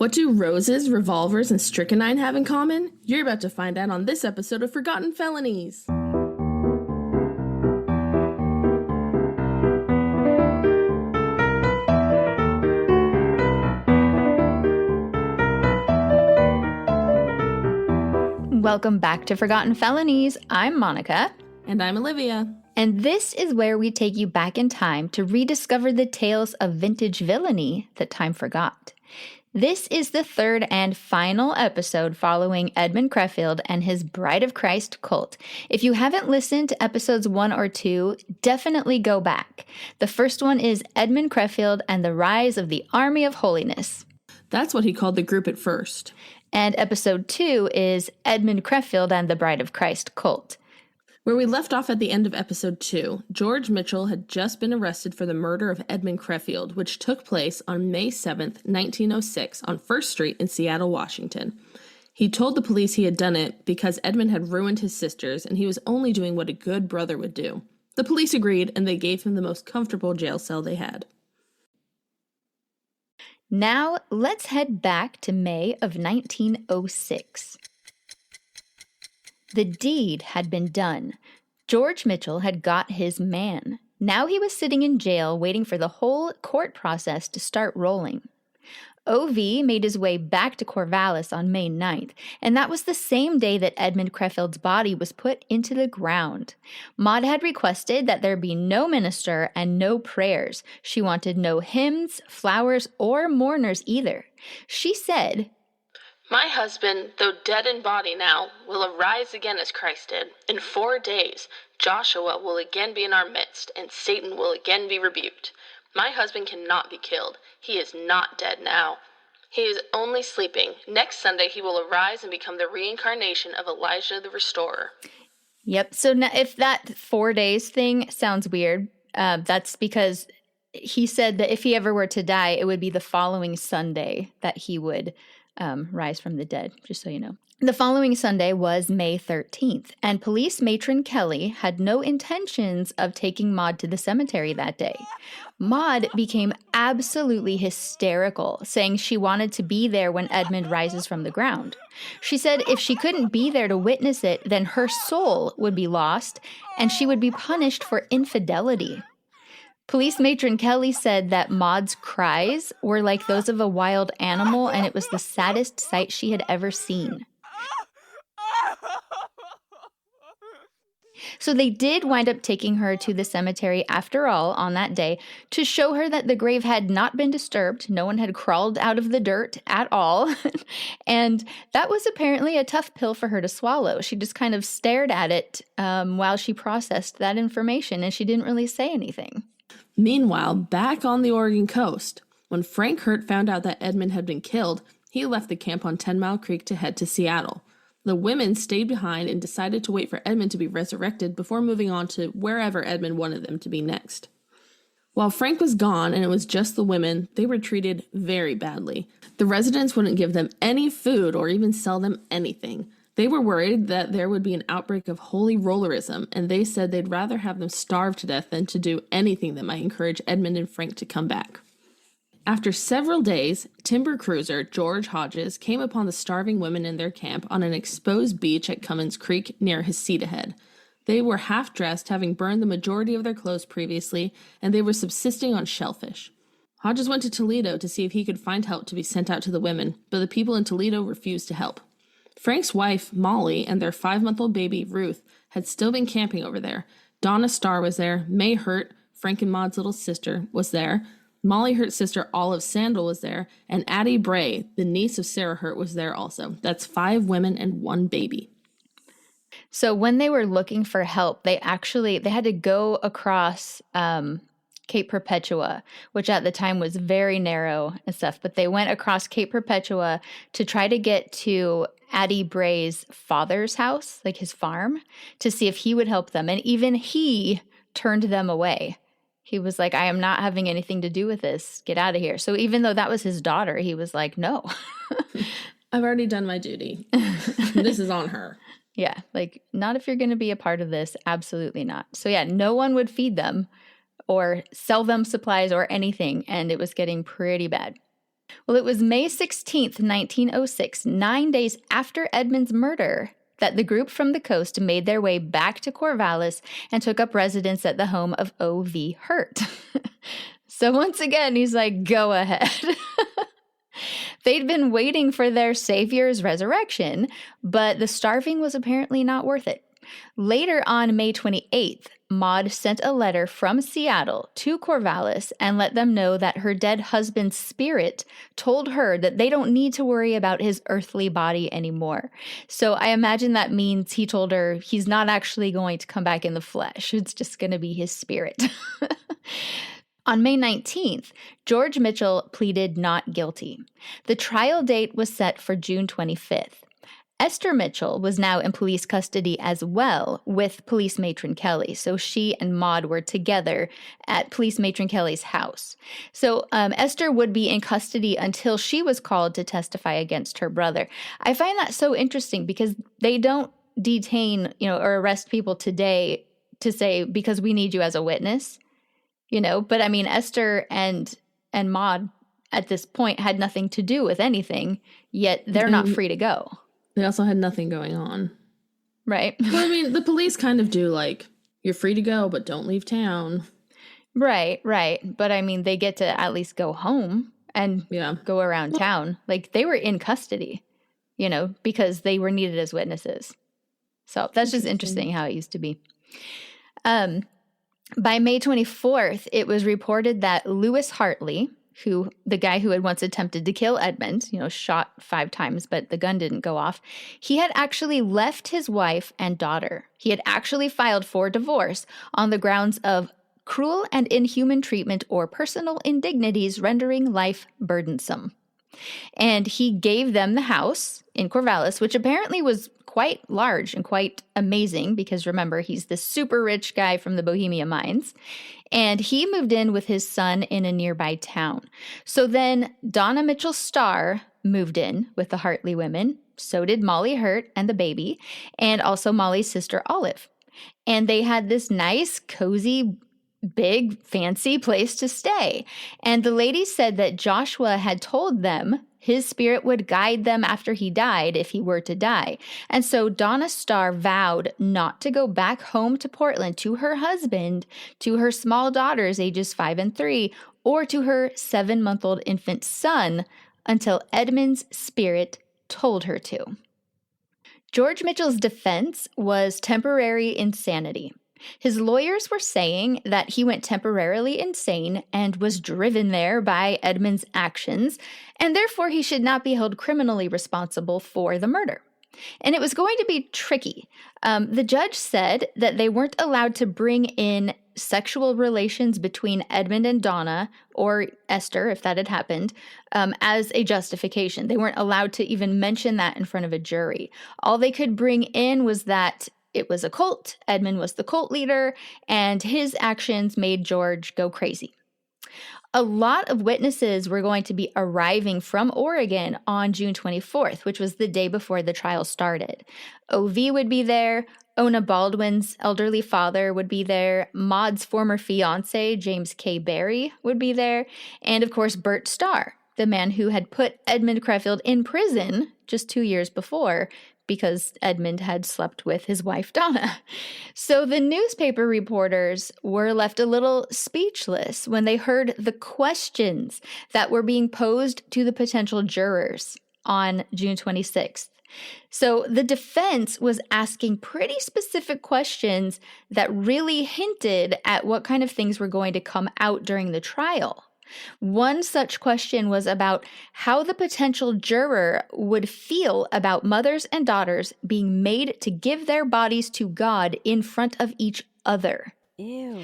What do roses, revolvers, and strychnine have in common? You're about to find out on this episode of Forgotten Felonies. Welcome back to Forgotten Felonies. I'm Monica. And I'm Olivia. And this is where we take you back in time to rediscover the tales of vintage villainy that time forgot. This is the third and final episode following Edmund Creffield and his Bride of Christ cult. If you haven't listened to episodes 1 or 2, definitely go back. The first one is Edmund Creffield and the Rise of the Army of Holiness. That's what he called the group at first. And episode 2 is Edmund Creffield and the Bride of Christ cult. Where we left off at the end of episode 2, George Mitchell had just been arrested for the murder of Edmund Creffield, which took place on May 7th, 1906 on 1st Street in Seattle, Washington. He told the police he had done it because Edmund had ruined his sisters and he was only doing what a good brother would do. The police agreed and they gave him the most comfortable jail cell they had. Now, let's head back to May of 1906. The deed had been done. George Mitchell had got his man. Now he was sitting in jail waiting for the whole court process to start rolling. O.V. made his way back to Corvallis on May 9th, and that was the same day that Edmund Creffield's body was put into the ground. Maud had requested that there be no minister and no prayers. She wanted no hymns, flowers, or mourners either. She said, "My husband, though dead in body now, will arise again as Christ did. In 4 days, Joshua will again be in our midst, and Satan will again be rebuked. My husband cannot be killed. He is not dead now. He is only sleeping. Next Sunday, he will arise and become the reincarnation of Elijah the Restorer." Yep, so now if that 4 days thing sounds weird, that's because he said that if he ever were to die, it would be the following Sunday that he would rise from the dead, just so you know. The following Sunday was May 13th, and police matron Kelly had no intentions of taking Maud to the cemetery that day. Maud became absolutely hysterical, saying she wanted to be there when Edmund rises from the ground. She said if she couldn't be there to witness it, then her soul would be lost, and she would be punished for infidelity. Police matron Kelly said that Maud's cries were like those of a wild animal, and it was the saddest sight she had ever seen. So they did wind up taking her to the cemetery after all on that day to show her that the grave had not been disturbed. No one had crawled out of the dirt at all. And that was apparently a tough pill for her to swallow. She just kind of stared at it while she processed that information, and she didn't really say anything. Meanwhile, back on the Oregon coast, when Frank Hurt found out that Edmund had been killed, he left the camp on 10 Mile Creek to head to Seattle. The women stayed behind and decided to wait for Edmund to be resurrected before moving on to wherever Edmund wanted them to be next. While Frank was gone and it was just the women, they were treated very badly. The residents wouldn't give them any food or even sell them anything. They were worried that there would be an outbreak of holy rollerism, and they said they'd rather have them starve to death than to do anything that might encourage Edmund and Frank to come back. After several days, timber cruiser George Hodges came upon the starving women in their camp on an exposed beach at Cummins Creek near Heceta Head. They were half-dressed, having burned the majority of their clothes previously, and they were subsisting on shellfish. Hodges went to Toledo to see if he could find help to be sent out to the women, but the people in Toledo refused to help. Frank's wife, Molly, and their 5-month-old baby, Ruth, had still been camping over there. Donna Starr was there. May Hurt, Frank and Maud's little sister, was there. Molly Hurt's sister, Olive Sandal, was there. And Addie Bray, the niece of Sarah Hurt, was there also. That's 5 women and 1 baby. So when they were looking for help, they had to go across Cape Perpetua, which at the time was very narrow and stuff. But they went across Cape Perpetua to try to get to Addie Bray's father's house, like his farm, to see if he would help them. And even he turned them away. He was like, "I am not having anything to do with this. Get out of here." So even though that was his daughter, he was like, "No." I've already done my duty. This is on her. Yeah, like, not if you're going to be a part of this. Absolutely not. So yeah, no one would feed them or sell them supplies or anything, and it was getting pretty bad. Well, it was May 16th, 1906, 9 days after Edmund's murder, that the group from the coast made their way back to Corvallis and took up residence at the home of O.V. Hurt. So once again, he's like, go ahead. They'd been waiting for their savior's resurrection, but the starving was apparently not worth it. Later on May 28th, Maud sent a letter from Seattle to Corvallis and let them know that her dead husband's spirit told her that they don't need to worry about his earthly body anymore. So I imagine that means he told her he's not actually going to come back in the flesh. It's just going to be his spirit. On May 19th, George Mitchell pleaded not guilty. The trial date was set for June 25th. Esther Mitchell was now in police custody as well with Police Matron Kelly. So she and Maud were together at Police Matron Kelly's house. So Esther would be in custody until she was called to testify against her brother. I find that so interesting because they don't detain, or arrest people today to say, because we need you as a witness, But I mean, Esther and Maud at this point had nothing to do with anything, yet they're not free to go. They also had nothing going on. Right. Well, I mean, the police kind of do you're free to go, but don't leave town. Right. But I mean, they get to at least go home and go around town. They were in custody, because they were needed as witnesses. So that's just interesting how it used to be. By May 24th, it was reported that Lewis Hartley, the guy who had once attempted to kill Edmund, shot 5 times, but the gun didn't go off, he had actually left his wife and daughter. He had actually filed for divorce on the grounds of cruel and inhuman treatment or personal indignities rendering life burdensome. And he gave them the house in Corvallis, which apparently was quite large and quite amazing because, remember, he's this super rich guy from the Bohemia mines. And he moved in with his son in a nearby town. So then Donna Mitchell Starr moved in with the Hartley women. So did Molly Hurt and the baby, and also Molly's sister Olive. And they had this nice, cozy, big, fancy place to stay. And the ladies said that Joshua had told them his spirit would guide them after he died if he were to die. And so Donna Starr vowed not to go back home to Portland to her husband, to her small daughters ages 5 and 3, or to her 7-month-old infant son until Edmund's spirit told her to. George Mitchell's defense was temporary insanity. His lawyers were saying that he went temporarily insane and was driven there by Edmund's actions, and therefore he should not be held criminally responsible for the murder. And it was going to be tricky. The judge said that they weren't allowed to bring in sexual relations between Edmund and Donna, or Esther, if that had happened, as a justification. They weren't allowed to even mention that in front of a jury. All they could bring in was that it was a cult, Edmund was the cult leader, and his actions made George go crazy. A lot of witnesses were going to be arriving from Oregon on June 24th, which was the day before the trial started. O.V. would be there, Ona Baldwin's elderly father would be there, Maud's former fiancé, James K. Barry, would be there, and of course Bert Starr, the man who had put Edmund Creffield in prison just 2 years before, because Edmund had slept with his wife, Donna. So the newspaper reporters were left a little speechless when they heard the questions that were being posed to the potential jurors on June 26th. So the defense was asking pretty specific questions that really hinted at what kind of things were going to come out during the trial. One such question was about how the potential juror would feel about mothers and daughters being made to give their bodies to God in front of each other. Ew.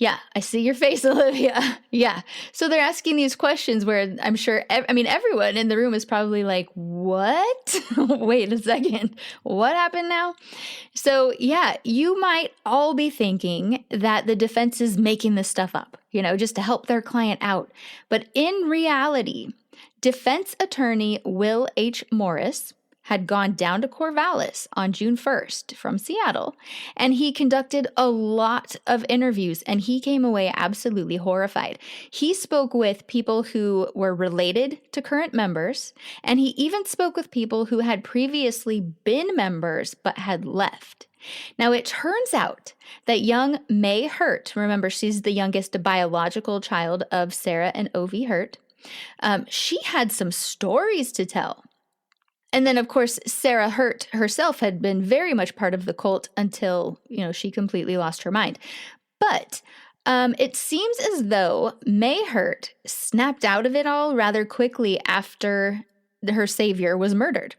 Yeah, I see your face, Olivia. Yeah. So they're asking these questions where I'm sure, everyone in the room is probably like, what? Wait a second. What happened now? So yeah, you might all be thinking that the defense is making this stuff up, just to help their client out. But in reality, defense attorney Will H. Morris had gone down to Corvallis on June 1st from Seattle, and he conducted a lot of interviews, and he came away absolutely horrified. He spoke with people who were related to current members, and he even spoke with people who had previously been members but had left. Now, it turns out that young May Hurt, remember, she's the youngest biological child of Sarah and Ovi Hurt, she had some stories to tell. And then, of course, Sarah Hurt herself had been very much part of the cult until, she completely lost her mind. But it seems as though May Hurt snapped out of it all rather quickly after her savior was murdered.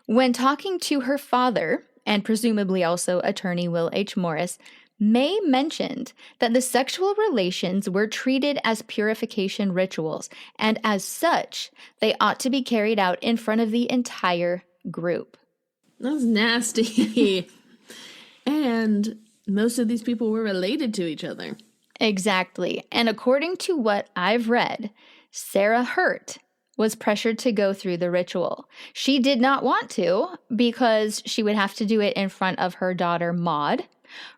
When talking to her father, and presumably also attorney Will H. Morris, May mentioned that the sexual relations were treated as purification rituals, and as such, they ought to be carried out in front of the entire group. That's nasty. And most of these people were related to each other. Exactly. And according to what I've read, Sarah Hurt was pressured to go through the ritual. She did not want to because she would have to do it in front of her daughter Maud,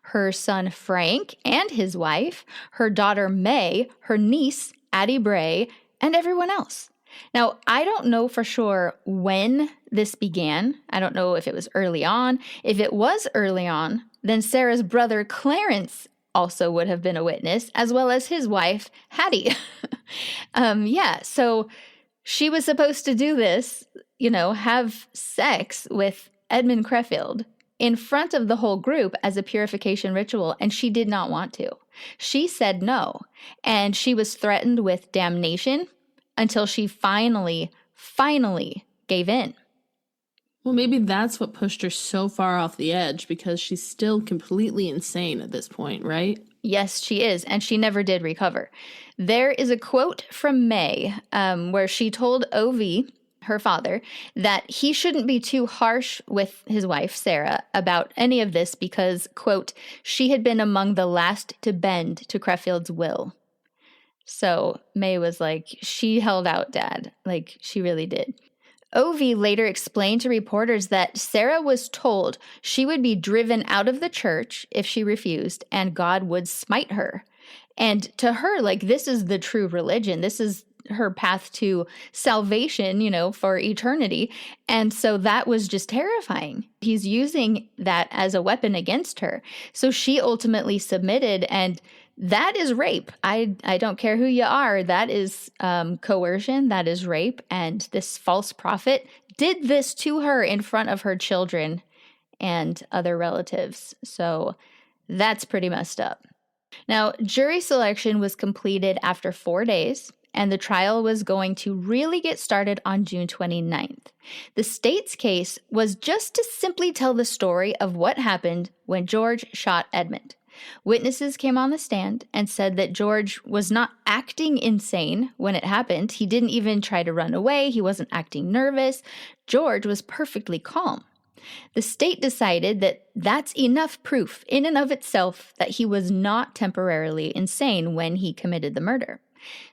her son Frank and his wife, her daughter May, her niece Addie Bray, and everyone else. Now, I don't know for sure when this began. I don't know if it was early on. If it was early on, then Sarah's brother Clarence also would have been a witness, as well as his wife Hattie. So she was supposed to do this, have sex with Edmund Creffield in front of the whole group as a purification ritual, and she did not want to. She said no, and she was threatened with damnation until she finally gave in. Well, maybe that's what pushed her so far off the edge, because she's still completely insane at this point, right? Yes, she is, and she never did recover. There is a quote from May where she told Ovi, her father, that he shouldn't be too harsh with his wife, Sarah, about any of this because, quote, she had been among the last to bend to Creffield's will. So May was like, she held out, Dad. Like, she really did. Ovi later explained to reporters that Sarah was told she would be driven out of the church if she refused, and God would smite her. And to her, this is the true religion. This is her path to salvation, for eternity. And so that was just terrifying. He's using that as a weapon against her. So she ultimately submitted, and that is rape. I don't care who you are. That is coercion. That is rape. And this false prophet did this to her in front of her children and other relatives. So that's pretty messed up. Now, jury selection was completed after 4 days, and the trial was going to really get started on June 29th. The state's case was just to simply tell the story of what happened when George shot Edmund. Witnesses came on the stand and said that George was not acting insane when it happened. He didn't even try to run away. He wasn't acting nervous. George was perfectly calm. The state decided that that's enough proof in and of itself that he was not temporarily insane when he committed the murder.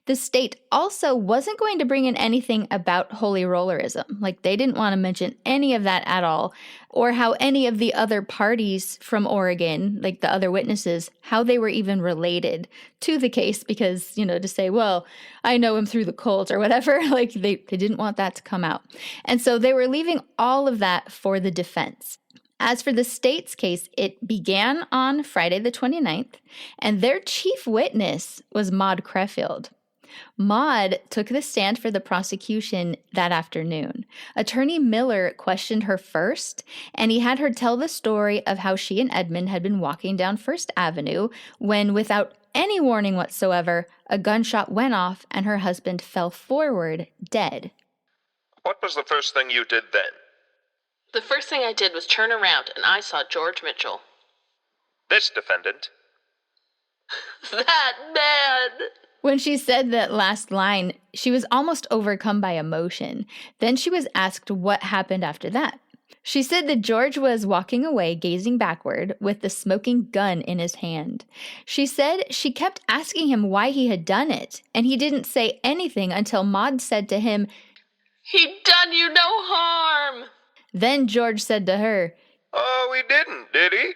The state also wasn't going to bring in anything about holy rollerism. They didn't want to mention any of that at all, or how any of the other parties from Oregon, the other witnesses, how they were even related to the case, because, to say, well, I know him through the cult or whatever, they didn't want that to come out. And so they were leaving all of that for the defense. As for the state's case, it began on Friday the 29th, and their chief witness was Maud Creffield. Maud took the stand for the prosecution that afternoon. Attorney Miller questioned her first, and he had her tell the story of how she and Edmund had been walking down First Avenue when, without any warning whatsoever, a gunshot went off and her husband fell forward, dead. What was the first thing you did then? The first thing I did was turn around, and I saw George Mitchell. This defendant? That man! When she said that last line, she was almost overcome by emotion. Then she was asked what happened after that. She said that George was walking away, gazing backward, with the smoking gun in his hand. She said she kept asking him why he had done it, and he didn't say anything until Maud said to him, "He done you no harm." Then George said to her, "Oh, he didn't, did he?"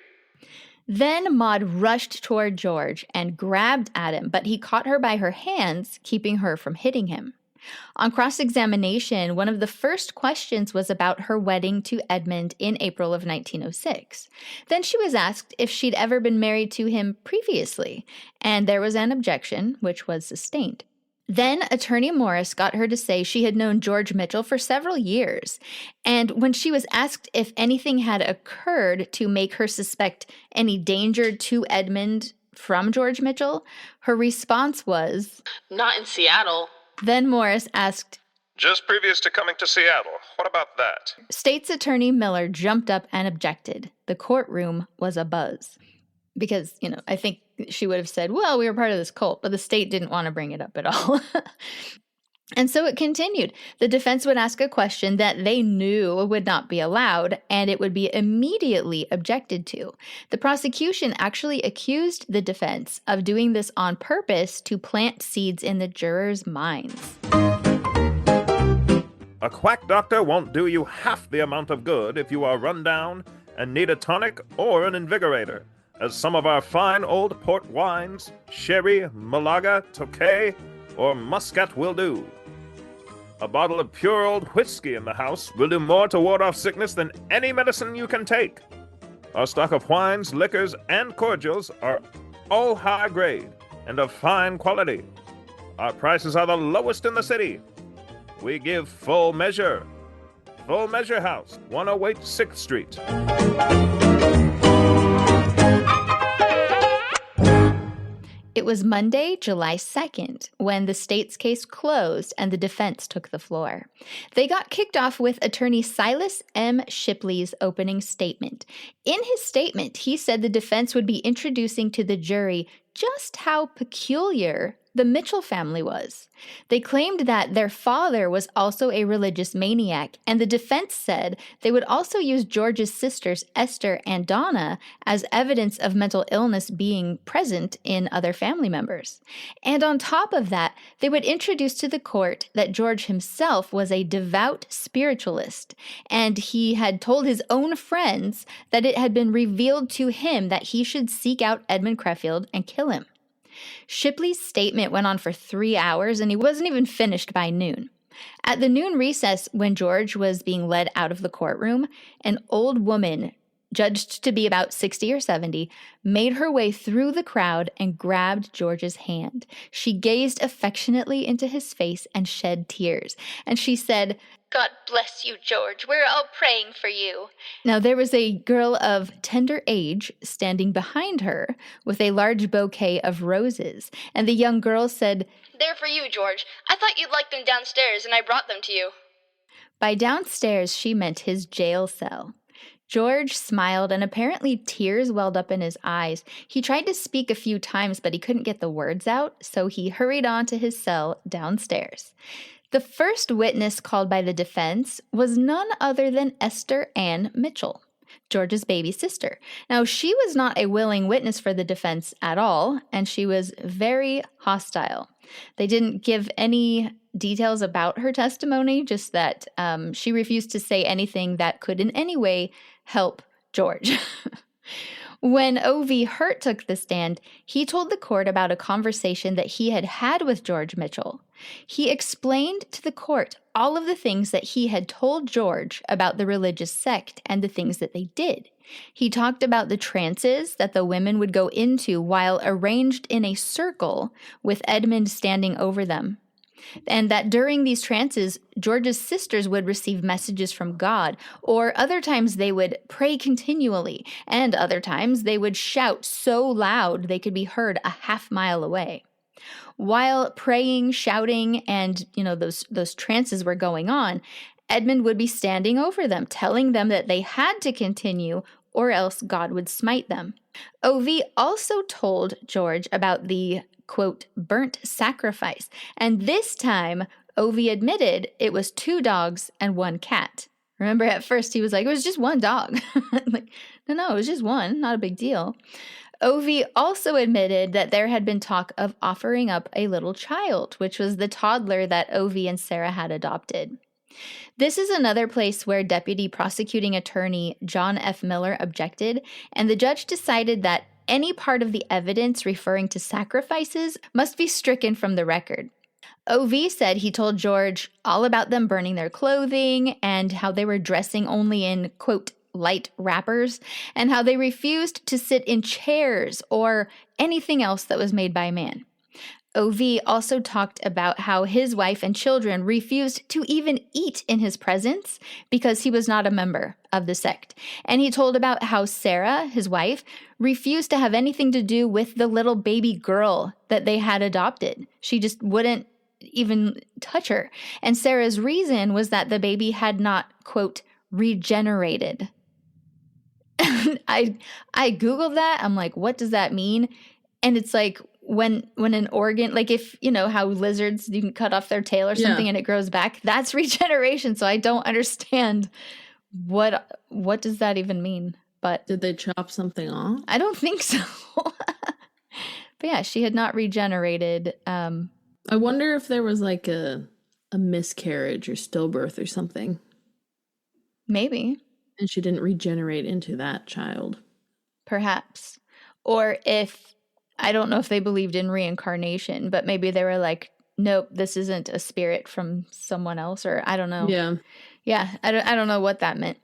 Then Maud rushed toward George and grabbed at him, but he caught her by her hands, keeping her from hitting him. On cross-examination, one of the first questions was about her wedding to Edmund in April of 1906. Then she was asked if she'd ever been married to him previously, and there was an objection, which was sustained. Then Attorney Morris got her to say she had known George Mitchell for several years, and when she was asked if anything had occurred to make her suspect any danger to Edmund from George Mitchell, her response was, "Not in Seattle." Then Morris asked, "Just previous to coming to Seattle. What about that?" State's Attorney Miller jumped up and objected. The courtroom was abuzz. Because, I think she would have said, well, we were part of this cult, but the state didn't want to bring it up at all. And so it continued. The defense would ask a question that they knew would not be allowed, and it would be immediately objected to. The prosecution actually accused the defense of doing this on purpose to plant seeds in the jurors' minds. A quack doctor won't do you half the amount of good if you are run down and need a tonic or an invigorator, as some of our fine old port wines, sherry, Malaga, Tokay, or Muscat will do. A bottle of pure old whiskey in the house will do more to ward off sickness than any medicine you can take. Our stock of wines, liquors, and cordials are all high grade and of fine quality. Our prices are the lowest in the city. We give Full Measure. Full Measure House, 108 6th Street. It was Monday, July 2nd, when the state's case closed and the defense took the floor. They got kicked off with Attorney Silas M. Shipley's opening statement. In his statement, he said the defense would be introducing to the jury just how peculiar the Mitchell family was. They claimed that their father was also a religious maniac, and the defense said they would also use George's sisters, Esther and Donna, as evidence of mental illness being present in other family members. And on top of that, they would introduce to the court that George himself was a devout spiritualist, and he had told his own friends that it had been revealed to him that he should seek out Edmund Creffield and kill him. Shipley's statement went on for 3 hours, and he wasn't even finished by noon. At the noon recess, when George was being led out of the courtroom, an old woman, judged to be about 60 or 70, made her way through the crowd and grabbed George's hand. She gazed affectionately into his face and shed tears, and she said, "God bless you, George. We're all praying for you." Now, there was a girl of tender age standing behind her with a large bouquet of roses, and the young girl said, "They're for you, George. I thought you'd like them downstairs, and I brought them to you." By downstairs, she meant his jail cell. George smiled, and apparently tears welled up in his eyes. He tried to speak a few times, but he couldn't get the words out, so he hurried on to his cell downstairs. The first witness called by the defense was none other than Esther Ann Mitchell, George's baby sister. Now, she was not a willing witness for the defense at all, and she was very hostile. They didn't give any details about her testimony, just that she refused to say anything that could in any way help George. When O.V. Hurt took the stand, he told the court about a conversation that he had had with George Mitchell. He explained to the court all of the things that he had told George about the religious sect and the things that they did. He talked about the trances that the women would go into while arranged in a circle with Edmund standing over them, and that during these trances, George's sisters would receive messages from God, or other times they would pray continually, and other times they would shout so loud they could be heard a half-mile away. While praying, shouting, and those trances were going on, Edmund would be standing over them, telling them that they had to continue or else God would smite them. O.V. also told George about the, quote, burnt sacrifice, and this time O.V. admitted it was 2 dogs and 1 cat. Remember, at first he was like, it was just 1 dog. Like, no, it was just 1, not a big deal. O.V. also admitted that there had been talk of offering up a little child, which was the toddler that O.V. and Sarah had adopted. This is another place where Deputy Prosecuting Attorney John F. Miller objected, and the judge decided that any part of the evidence referring to sacrifices must be stricken from the record. O.V. said he told George all about them burning their clothing and how they were dressing only in, quote, light wrappers, and how they refused to sit in chairs or anything else that was made by man. O.V. also talked about how his wife and children refused to even eat in his presence because he was not a member of the sect. And he told about how Sarah, his wife, refused to have anything to do with the little baby girl that they had adopted. She just wouldn't even touch her. And Sarah's reason was that the baby had not, quote, regenerated. I Googled that. I'm like, what does that mean? And it's like, when an organ, like if, you know, how lizards, you can cut off their tail or something and it grows back, that's regeneration. So I don't understand what does that even mean? But did they chop something off? I don't think so. But yeah, she had not regenerated. I wonder if there was like a miscarriage or stillbirth or something. Maybe. And she didn't regenerate into that child. Perhaps. Or if, I don't know if they believed in reincarnation, but maybe they were like, nope, this isn't a spirit from someone else, or I don't know. Yeah. Yeah, I don't know what that meant.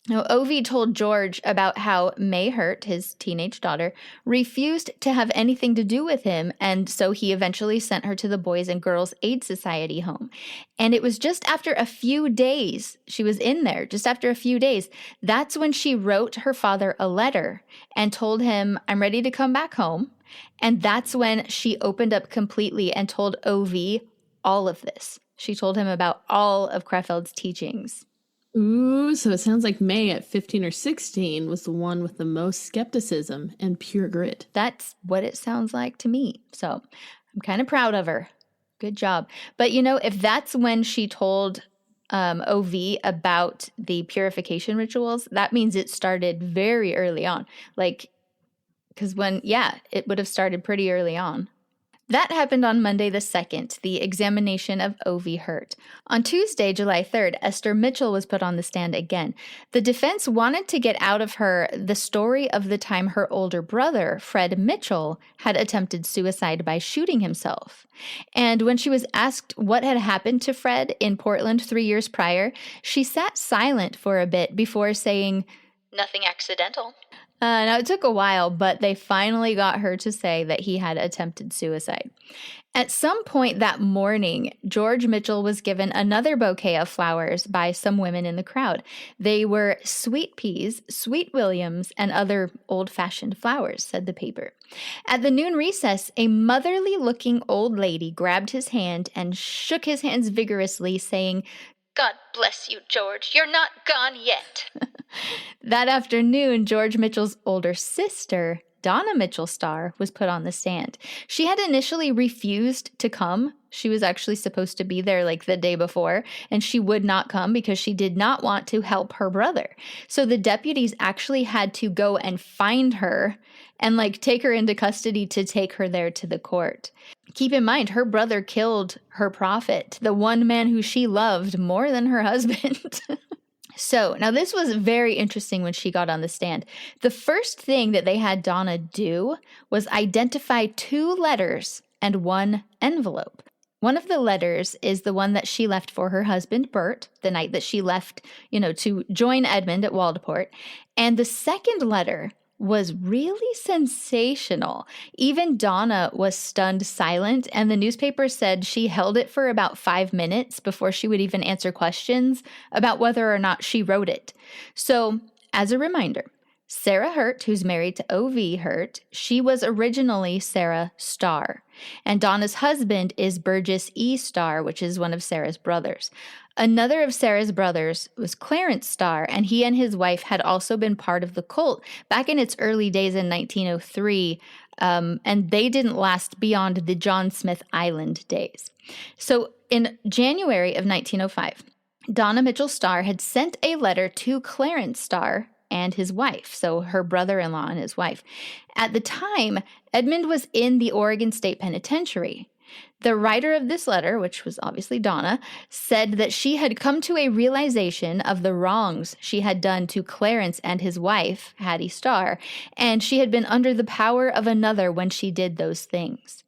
Now, O.V. told George about how May Hurt, his teenage daughter, refused to have anything to do with him, and so he eventually sent her to the Boys and Girls Aid Society home. And it was just after a few days, she was in there, just after a few days, that's when she wrote her father a letter and told him, I'm ready to come back home. And that's when she opened up completely and told O.V. all of this. She told him about all of Creffield's teachings. Ooh, so it sounds like May at 15 or 16 was the one with the most skepticism and pure grit. That's what it sounds like to me. So I'm kind of proud of her. Good job. But, you know, if that's when she told O.V. about the purification rituals, that means it started very early on. Like, because it would have started pretty early on. That happened on Monday the 2nd, the examination of O.V. Hurt. On Tuesday, July 3rd, Esther Mitchell was put on the stand again. The defense wanted to get out of her the story of the time her older brother, Fred Mitchell, had attempted suicide by shooting himself. And when she was asked what had happened to Fred in Portland 3 years prior, she sat silent for a bit before saying, Nothing accidental. Now, it took a while, but they finally got her to say that he had attempted suicide. At some point that morning, George Mitchell was given another bouquet of flowers by some women in the crowd. They were sweet peas, sweet williams, and other old-fashioned flowers, said the paper. At the noon recess, a motherly-looking old lady grabbed his hand and shook his hands vigorously, saying, God bless you, George. You're not gone yet. That afternoon, George Mitchell's older sister, Donna Mitchell Starr, was put on the stand. She had initially refused to come. She was actually supposed to be there like the day before, and she would not come because she did not want to help her brother. So the deputies actually had to go and find her and like take her into custody to take her there to the court. Keep in mind, her brother killed her prophet, the one man who she loved more than her husband. So, now this was very interesting when she got on the stand. The first thing that they had Donna do was identify 2 letters and 1 envelope. One of the letters is the one that she left for her husband, Bert, the night that she left, to join Edmund at Waldport. And the second letter was really sensational. Even Donna was stunned silent, and the newspaper said she held it for about 5 minutes before she would even answer questions about whether or not she wrote it. So, as a reminder, Sarah Hurt, who's married to O.V. Hurt, she was originally Sarah Starr, and Donna's husband is Burgess E. Starr, which is one of Sarah's brothers. Another of Sarah's brothers was Clarence Starr, and he and his wife had also been part of the cult back in its early days in 1903, and they didn't last beyond the John Smith Island days. So in January of 1905, Donna Mitchell Starr had sent a letter to Clarence Starr and his wife, so her brother-in-law and his wife. At the time, Edmund was in the Oregon State Penitentiary. The writer of this letter, which was obviously Donna, said that she had come to a realization of the wrongs she had done to Clarence and his wife, Hattie Starr, and she had been under the power of another when she did those things.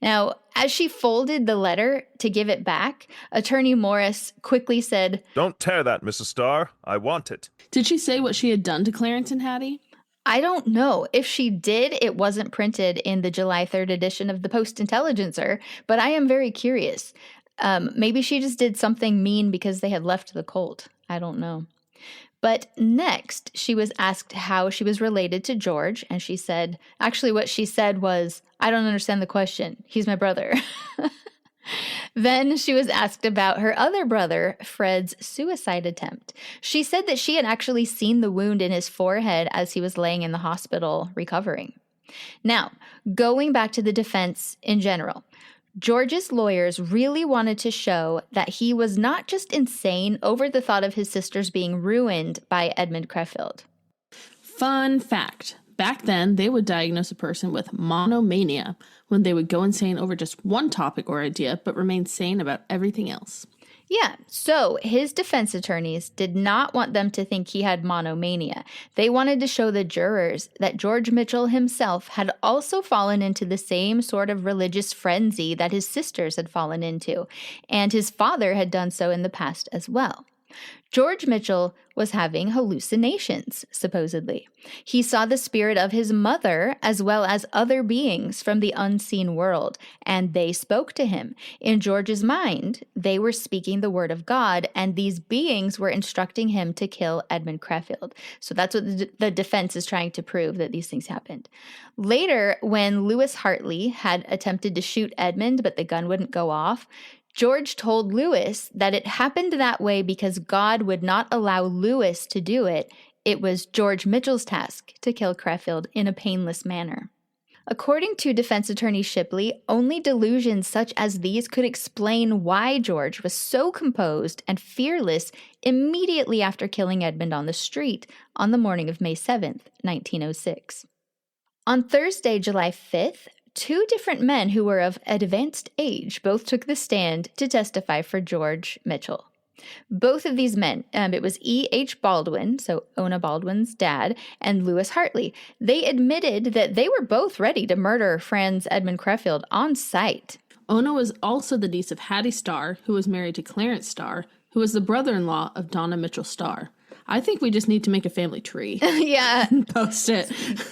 Now, as she folded the letter to give it back, Attorney Morris quickly said, "Don't tear that, Mrs. Starr. I want it." Did she say what she had done to Clarence and Hattie? I don't know. If she did, it wasn't printed in the July 3rd edition of the Post-Intelligencer, but I am very curious. Maybe she just did something mean because they had left the cult. I don't know. But next, she was asked how she was related to George, and she said, actually what she said was, "I don't understand the question. He's my brother." Then she was asked about her other brother, Fred's suicide attempt. She said that she had actually seen the wound in his forehead as he was laying in the hospital recovering. Now, going back to the defense in general, George's lawyers really wanted to show that he was not just insane over the thought of his sisters being ruined by Edmund Creffield. Fun fact. Back then, they would diagnose a person with monomania when they would go insane over just one topic or idea, but remain sane about everything else. Yeah, so his defense attorneys did not want them to think he had monomania. They wanted to show the jurors that George Mitchell himself had also fallen into the same sort of religious frenzy that his sisters had fallen into, and his father had done so in the past as well. George Mitchell was having hallucinations, supposedly. He saw the spirit of his mother as well as other beings from the unseen world, and they spoke to him. In George's mind, they were speaking the word of God, and these beings were instructing him to kill Edmund Creffield. So that's what the defense is trying to prove, that these things happened. Later, when Lewis Hartley had attempted to shoot Edmund, but the gun wouldn't go off, George told Lewis that it happened that way because God would not allow Lewis to do it. It was George Mitchell's task to kill Creffield in a painless manner. According to defense attorney Shipley, only delusions such as these could explain why George was so composed and fearless immediately after killing Edmund on the street on the morning of May 7th, 1906. On Thursday, July 5th, two different men who were of advanced age both took the stand to testify for George Mitchell. Both of these men, it was E.H. Baldwin, so Ona Baldwin's dad, and Lewis Hartley. They admitted that they were both ready to murder Franz Edmund Creffield on sight. Ona was also the niece of Hattie Starr, who was married to Clarence Starr, who was the brother-in-law of Donna Mitchell Starr. I think we just need to make a family tree. Yeah. And post it.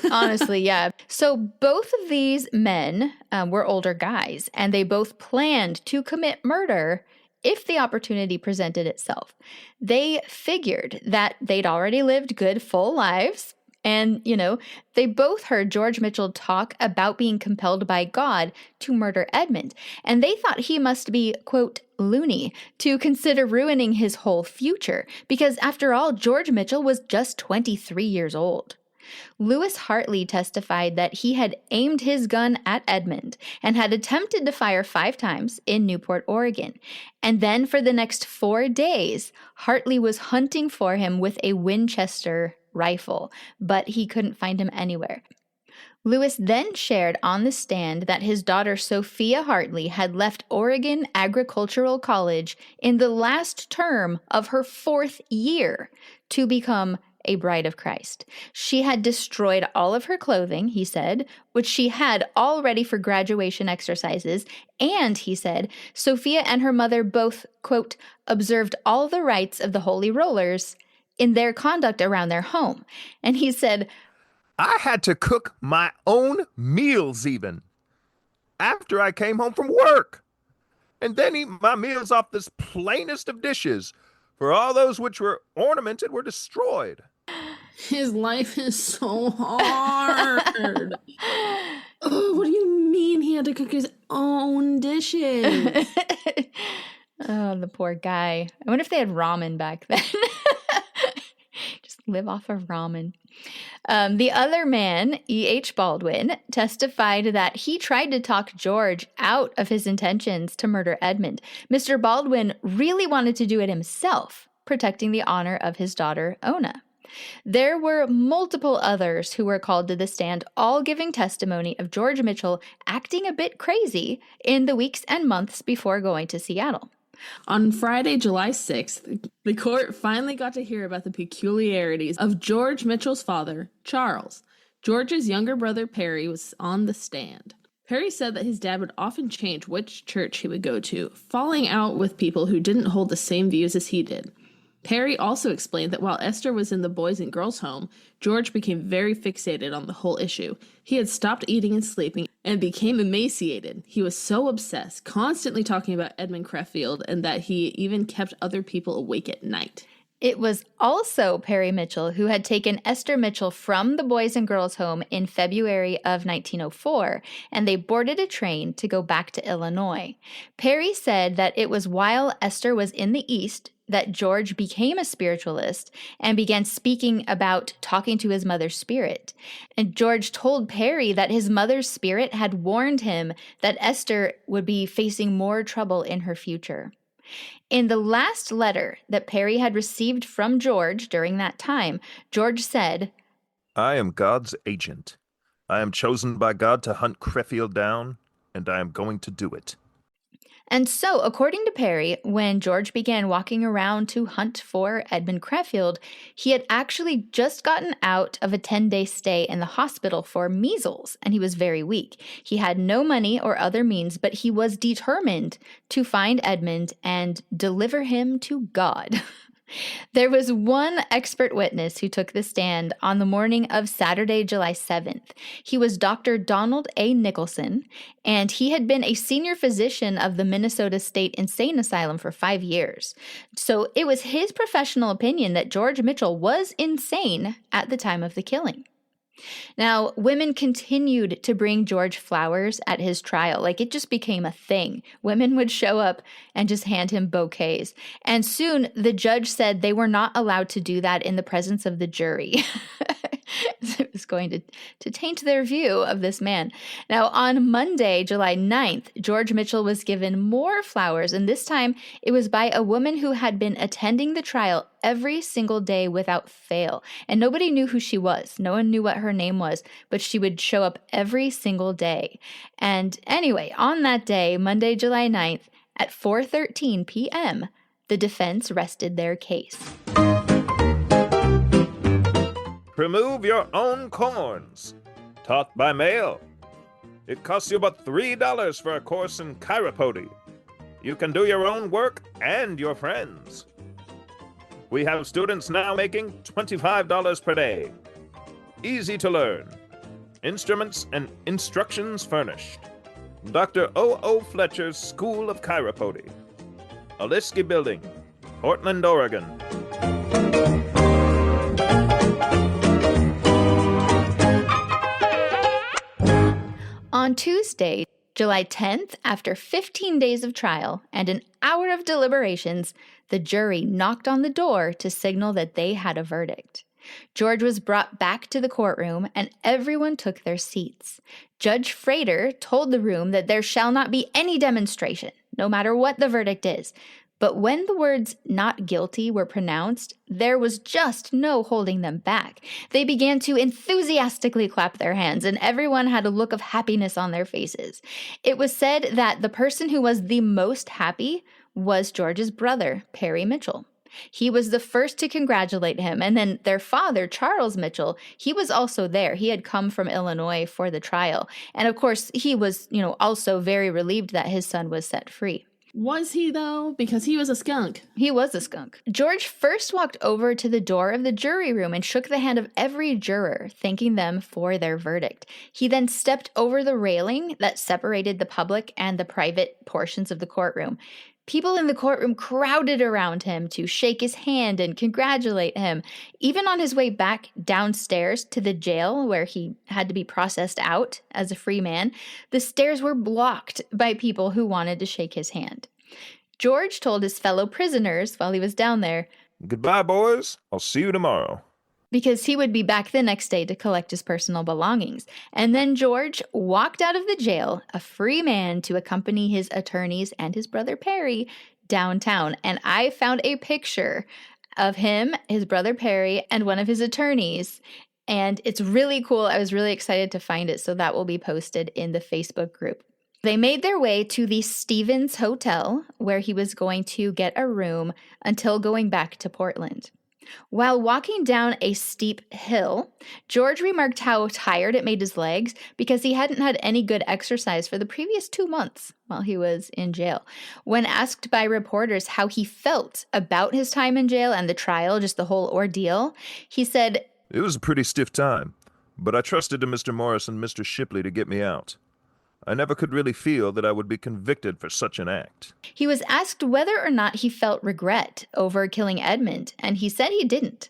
Honestly, yeah. So both of these men were older guys, and they both planned to commit murder if the opportunity presented itself. They figured that they'd already lived good, full lives. And, they both heard George Mitchell talk about being compelled by God to murder Edmund. And they thought he must be, quote, loony to consider ruining his whole future. Because after all, George Mitchell was just 23 years old. Lewis Hartley testified that he had aimed his gun at Edmund and had attempted to fire 5 times in Newport, Oregon. And then for the next 4 days, Hartley was hunting for him with a Winchester rifle, but he couldn't find him anywhere. Lewis then shared on the stand that his daughter Sophia Hartley had left Oregon Agricultural College in the last term of her 4th year to become a bride of Christ. She had destroyed all of her clothing, he said, which she had all ready for graduation exercises, and, he said, Sophia and her mother both, quote, observed all the rites of the Holy Rollers in their conduct around their home. And he said, I had to cook my own meals even after I came home from work, and then eat my meals off this plainest of dishes, for all those which were ornamented were destroyed. His life is so hard. Oh, what do you mean he had to cook his own dishes? Oh, the poor guy. I wonder if they had ramen back then. Just live off of ramen. The other man, E.H. Baldwin, testified that he tried to talk George out of his intentions to murder Edmund. Mr. Baldwin really wanted to do it himself, protecting the honor of his daughter, Ona. There were multiple others who were called to the stand, all giving testimony of George Mitchell acting a bit crazy in the weeks and months before going to Seattle. On Friday, July 6th, the court finally got to hear about the peculiarities of George Mitchell's father, Charles. George's younger brother, Perry, was on the stand. Perry said that his dad would often change which church he would go to, falling out with people who didn't hold the same views as he did. Perry also explained that while Esther was in the boys' and girls' home, George became very fixated on the whole issue. He had stopped eating and sleeping and became emaciated. He was so obsessed, constantly talking about Edmund Creffield, and that he even kept other people awake at night. It was also Perry Mitchell who had taken Esther Mitchell from the boys' and girls' home in February of 1904, and they boarded a train to go back to Illinois. Perry said that it was while Esther was in the East that George became a spiritualist and began speaking about talking to his mother's spirit. And George told Perry that his mother's spirit had warned him that Esther would be facing more trouble in her future. In the last letter that Perry had received from George during that time, George said, I am God's agent. I am chosen by God to hunt Creffield down, and I am going to do it. And so, according to Perry, when George began walking around to hunt for Edmund Creffield, he had actually just gotten out of a 10-day stay in the hospital for measles, and he was very weak. He had no money or other means, but he was determined to find Edmund and deliver him to God. There was one expert witness who took the stand on the morning of Saturday, July 7th. He was Dr. Donald A. Nicholson, and he had been a senior physician of the Minnesota State Insane Asylum for 5 years. So it was his professional opinion that George Mitchell was insane at the time of the killing. Now, women continued to bring George flowers at his trial. Like, it just became a thing. Women would show up and just hand him bouquets. And soon, the judge said they were not allowed to do that in the presence of the jury. It was going to taint their view of this man. Now, on Monday, July 9th, George Mitchell was given more flowers, and this time it was by a woman who had been attending the trial every single day without fail. And nobody knew who she was. No one knew what her name was, but she would show up every single day. And anyway, on that day, Monday, July 9th, at 4:13 p.m., the defense rested their case. Remove your own corns. Taught by mail. It costs you but $3 for a course in chiropody. You can do your own work and your friends. We have students now making $25 per day. Easy to learn. Instruments and instructions furnished. Dr. O.O. Fletcher's School of Chiropody. Oliski Building, Portland, Oregon. On Tuesday, July 10th, after 15 days of trial and an hour of deliberations, the jury knocked on the door to signal that they had a verdict. George was brought back to the courtroom, and everyone took their seats. Judge Frater told the room that there shall not be any demonstration, no matter what the verdict is. But when the words "not guilty" were pronounced, there was just no holding them back. They began to enthusiastically clap their hands, and everyone had a look of happiness on their faces. It was said that the person who was the most happy was George's brother, Perry Mitchell. He was the first to congratulate him, and then their father, Charles Mitchell, he was also there. He had come from Illinois for the trial. And of course, he was, also very relieved that his son was set free. Was he, though? Because he was a skunk. He was a skunk. George first walked over to the door of the jury room and shook the hand of every juror, thanking them for their verdict. He then stepped over the railing that separated the public and the private portions of the courtroom. People in the courtroom crowded around him to shake his hand and congratulate him. Even on his way back downstairs to the jail where he had to be processed out as a free man, the stairs were blocked by people who wanted to shake his hand. George told his fellow prisoners while he was down there, Goodbye, boys. I'll see you tomorrow. Because he would be back the next day to collect his personal belongings. And then George walked out of the jail, a free man, to accompany his attorneys and his brother Perry downtown. And I found a picture of him, his brother Perry, and one of his attorneys. And it's really cool. I was really excited to find it, so that will be posted in the Facebook group. They made their way to the Stevens Hotel, where he was going to get a room until going back to Portland. While walking down a steep hill, George remarked how tired it made his legs because he hadn't had any good exercise for the previous 2 months while he was in jail. When asked by reporters how he felt about his time in jail and the trial, just the whole ordeal, he said, "It was a pretty stiff time, but I trusted to Mr. Morris and Mr. Shipley to get me out. I never could really feel that I would be convicted for such an act." He was asked whether or not he felt regret over killing Edmund, and he said he didn't.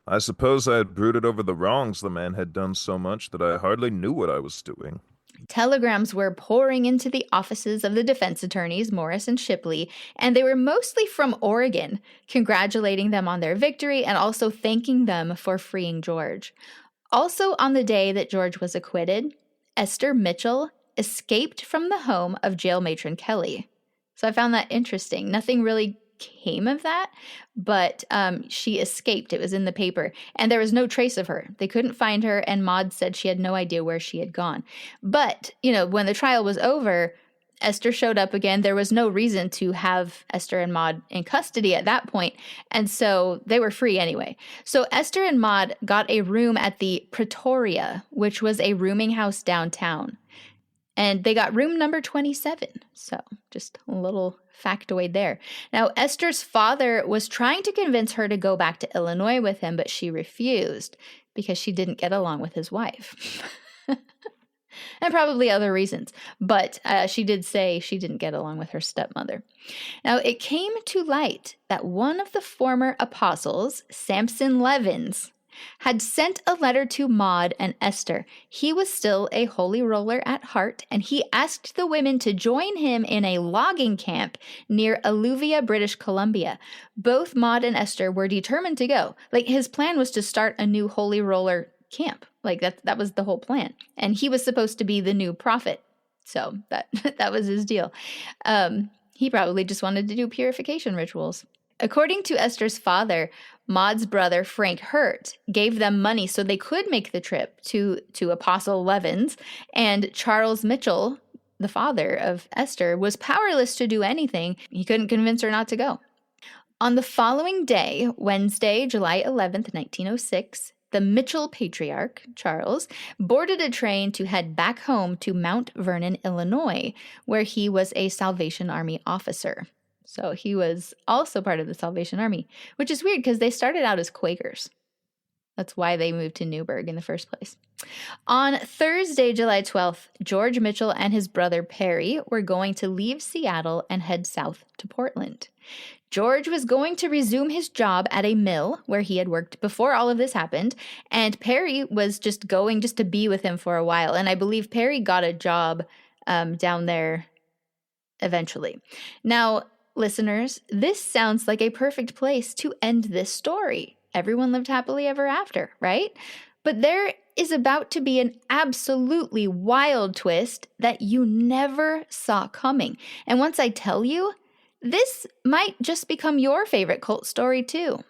"I suppose I had brooded over the wrongs the man had done so much that I hardly knew what I was doing." Telegrams were pouring into the offices of the defense attorneys, Morris and Shipley, and they were mostly from Oregon, congratulating them on their victory and also thanking them for freeing George. Also on the day that George was acquitted, Esther Mitchell escaped from the home of jail matron Kelly. So I found that interesting. Nothing really came of that, but she escaped. It was in the paper, and there was no trace of her. They couldn't find her, and Maud said she had no idea where she had gone. But, when the trial was over, Esther showed up again. There was no reason to have Esther and Maud in custody at that point, and so they were free anyway. So Esther and Maud got a room at the Pretoria, which was a rooming house downtown. And they got room number 27. So just a little factoid there. Now, Esther's father was trying to convince her to go back to Illinois with him, but she refused because she didn't get along with his wife. And probably other reasons. But she did say she didn't get along with her stepmother. Now, it came to light that one of the former apostles, Samson Levins, had sent a letter to Maud and Esther. He was still a holy roller at heart, and he asked the women to join him in a logging camp near Alluvia, British Columbia. Both Maud and Esther were determined to go. His plan was to start a new holy roller camp. That was the whole plan. And he was supposed to be the new prophet. So that was his deal. He probably just wanted to do purification rituals. According to Esther's father, Maud's brother, Frank Hurt, gave them money so they could make the trip to Apostle Levins, and Charles Mitchell, the father of Esther, was powerless to do anything. He couldn't convince her not to go. On the following day, Wednesday, July 11th, 1906, the Mitchell patriarch, Charles, boarded a train to head back home to Mount Vernon, Illinois, where he was a Salvation Army officer. So he was also part of the Salvation Army, which is weird because they started out as Quakers. That's why they moved to Newburgh in the first place. On Thursday, July 12th, George Mitchell and his brother Perry were going to leave Seattle and head south to Portland. George was going to resume his job at a mill where he had worked before all of this happened, and Perry was just going to be with him for a while. And I believe Perry got a job down there eventually. Now, listeners, this sounds like a perfect place to end this story. Everyone lived happily ever after, right? But there is about to be an absolutely wild twist that you never saw coming. And once I tell you, this might just become your favorite cult story too.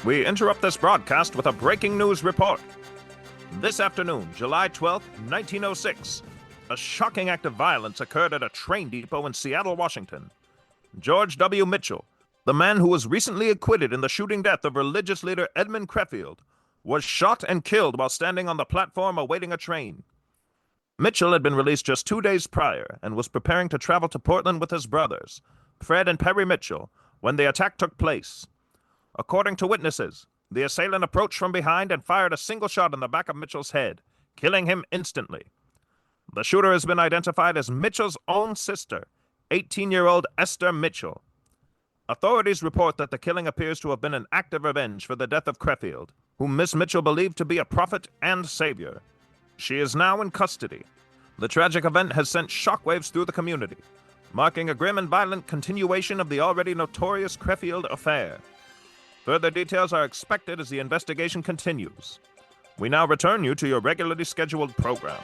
We interrupt this broadcast with a breaking news report. This afternoon, July 12th, 1906, a shocking act of violence occurred at a train depot in Seattle, Washington. George W. Mitchell, the man who was recently acquitted in the shooting death of religious leader Edmund Creffield, was shot and killed while standing on the platform awaiting a train. Mitchell had been released just 2 days prior and was preparing to travel to Portland with his brothers, Fred and Perry Mitchell, when the attack took place. According to witnesses, the assailant approached from behind and fired a single shot in the back of Mitchell's head, killing him instantly. The shooter has been identified as Mitchell's own sister, 18-year-old Esther Mitchell. Authorities report that the killing appears to have been an act of revenge for the death of Creffield, whom Miss Mitchell believed to be a prophet and savior. She is now in custody. The tragic event has sent shockwaves through the community, marking a grim and violent continuation of the already notorious Creffield affair. Further details are expected as the investigation continues. We now return you to your regularly scheduled program.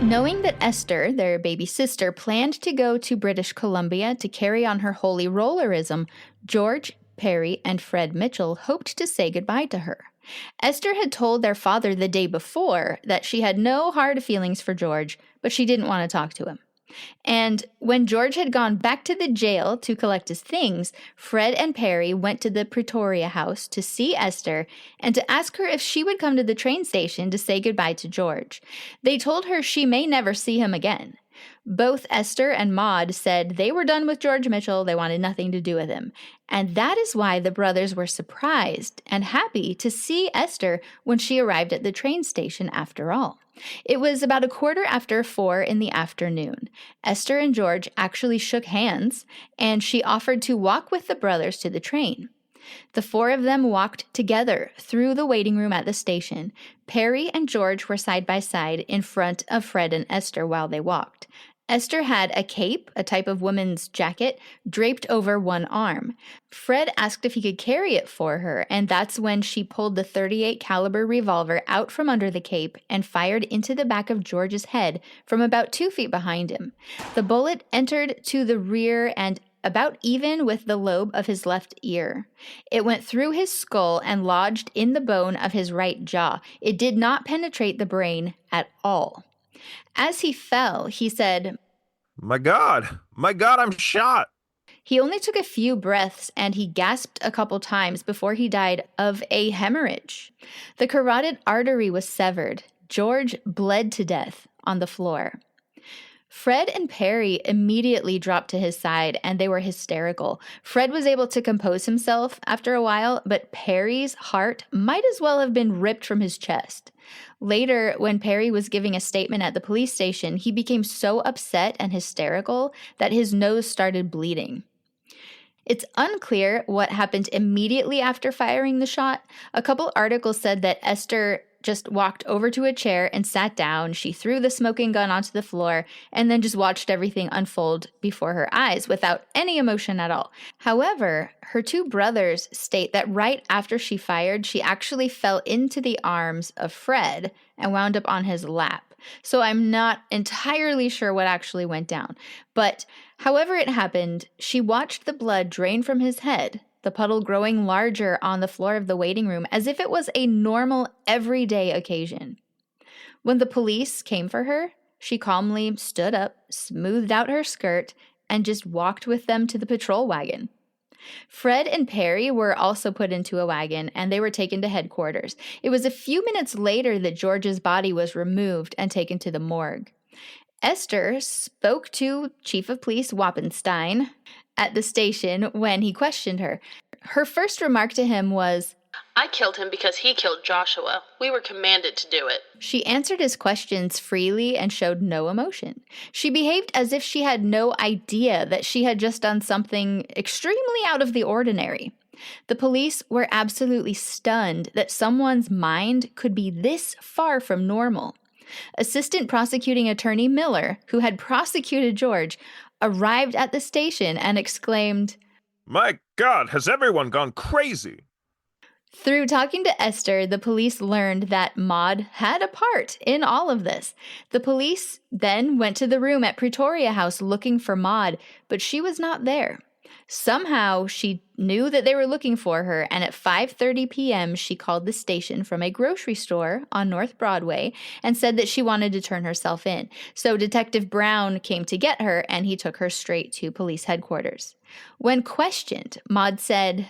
Knowing that Esther, their baby sister, planned to go to British Columbia to carry on her holy rollerism, George, Perry, and Fred Mitchell hoped to say goodbye to her. Esther had told their father the day before that she had no hard feelings for George, but she didn't want to talk to him. And when George had gone back to the jail to collect his things, Fred and Perry went to the Pretoria house to see Esther and to ask her if she would come to the train station to say goodbye to George. They told her she may never see him again. Both Esther and Maude said they were done with George Mitchell, they wanted nothing to do with him. And that is why the brothers were surprised and happy to see Esther when she arrived at the train station after all. It was about 4:15 in the afternoon. Esther and George actually shook hands, and she offered to walk with the brothers to the train. The four of them walked together through the waiting room at the station. Perry and George were side by side in front of Fred and Esther while they walked. Esther had a cape, a type of woman's jacket, draped over one arm. Fred asked if he could carry it for her, and that's when she pulled the .38 caliber revolver out from under the cape and fired into the back of George's head from about 2 feet behind him. The bullet entered to the rear and about even with the lobe of his left ear. It went through his skull and lodged in the bone of his right jaw. It did not penetrate the brain at all. As he fell, he said, My God, I'm shot. He only took a few breaths and he gasped a couple times before he died of a hemorrhage. The carotid artery was severed. George bled to death on the floor. Fred and Perry immediately dropped to his side, and they were hysterical. Fred was able to compose himself after a while, but Perry's heart might as well have been ripped from his chest. Later, when Perry was giving a statement at the police station, he became so upset and hysterical that his nose started bleeding. It's unclear what happened immediately after firing the shot. A couple articles said that Esther just walked over to a chair and sat down. She threw the smoking gun onto the floor and then just watched everything unfold before her eyes without any emotion at all. However, her two brothers state that right after she fired, she actually fell into the arms of Fred and wound up on his lap. So I'm not entirely sure what actually went down. But however it happened, she watched the blood drain from his head, the puddle growing larger on the floor of the waiting room as if it was a normal, everyday occasion. When the police came for her, she calmly stood up, smoothed out her skirt, and just walked with them to the patrol wagon. Fred and Perry were also put into a wagon, and they were taken to headquarters. It was a few minutes later that George's body was removed and taken to the morgue. Esther spoke to Chief of Police Wappenstein at the station when he questioned her. Her first remark to him was, I killed him because he killed Joshua. We were commanded to do it. She answered his questions freely and showed no emotion. She behaved as if she had no idea that she had just done something extremely out of the ordinary. The police were absolutely stunned that someone's mind could be this far from normal. Assistant Prosecuting Attorney Miller, who had prosecuted George, arrived at the station and exclaimed, My God, has everyone gone crazy? Through talking to Esther, the police learned that Maude had a part in all of this. The police then went to the room at Pretoria House looking for Maude, but she was not there. Somehow, she knew that they were looking for her, and at 5:30 p.m., she called the station from a grocery store on North Broadway and said that she wanted to turn herself in. So Detective Brown came to get her, and he took her straight to police headquarters. When questioned, Maude said,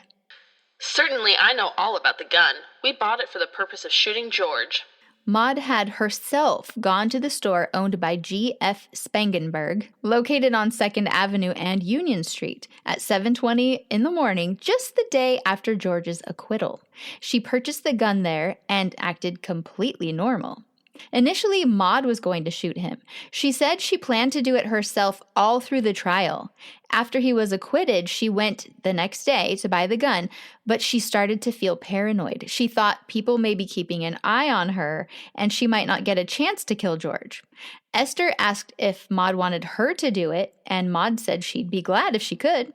Certainly I know all about the gun. We bought it for the purpose of shooting George. Maude had herself gone to the store owned by G.F. Spangenberg, located on 2nd Avenue and Union Street, at 7:20 in the morning, just the day after George's acquittal. She purchased the gun there and acted completely normal. Initially, Maude was going to shoot him. She said she planned to do it herself all through the trial. After he was acquitted, she went the next day to buy the gun, but she started to feel paranoid. She thought people may be keeping an eye on her, and she might not get a chance to kill George. Esther asked if Maude wanted her to do it, and Maude said she'd be glad if she could.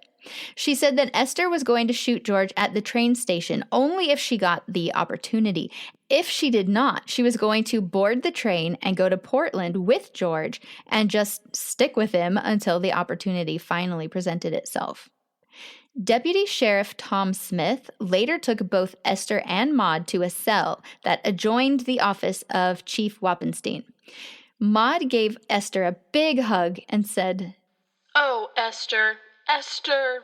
She said that Esther was going to shoot George at the train station only if she got the opportunity. if she did not, she was going to board the train and go to Portland with George and just stick with him until the opportunity finally presented itself. Deputy Sheriff Tom Smith later took both Esther and Maud to a cell that adjoined the office of Chief Wappenstein. Maud gave Esther a big hug and said, "Oh, Esther, Esther."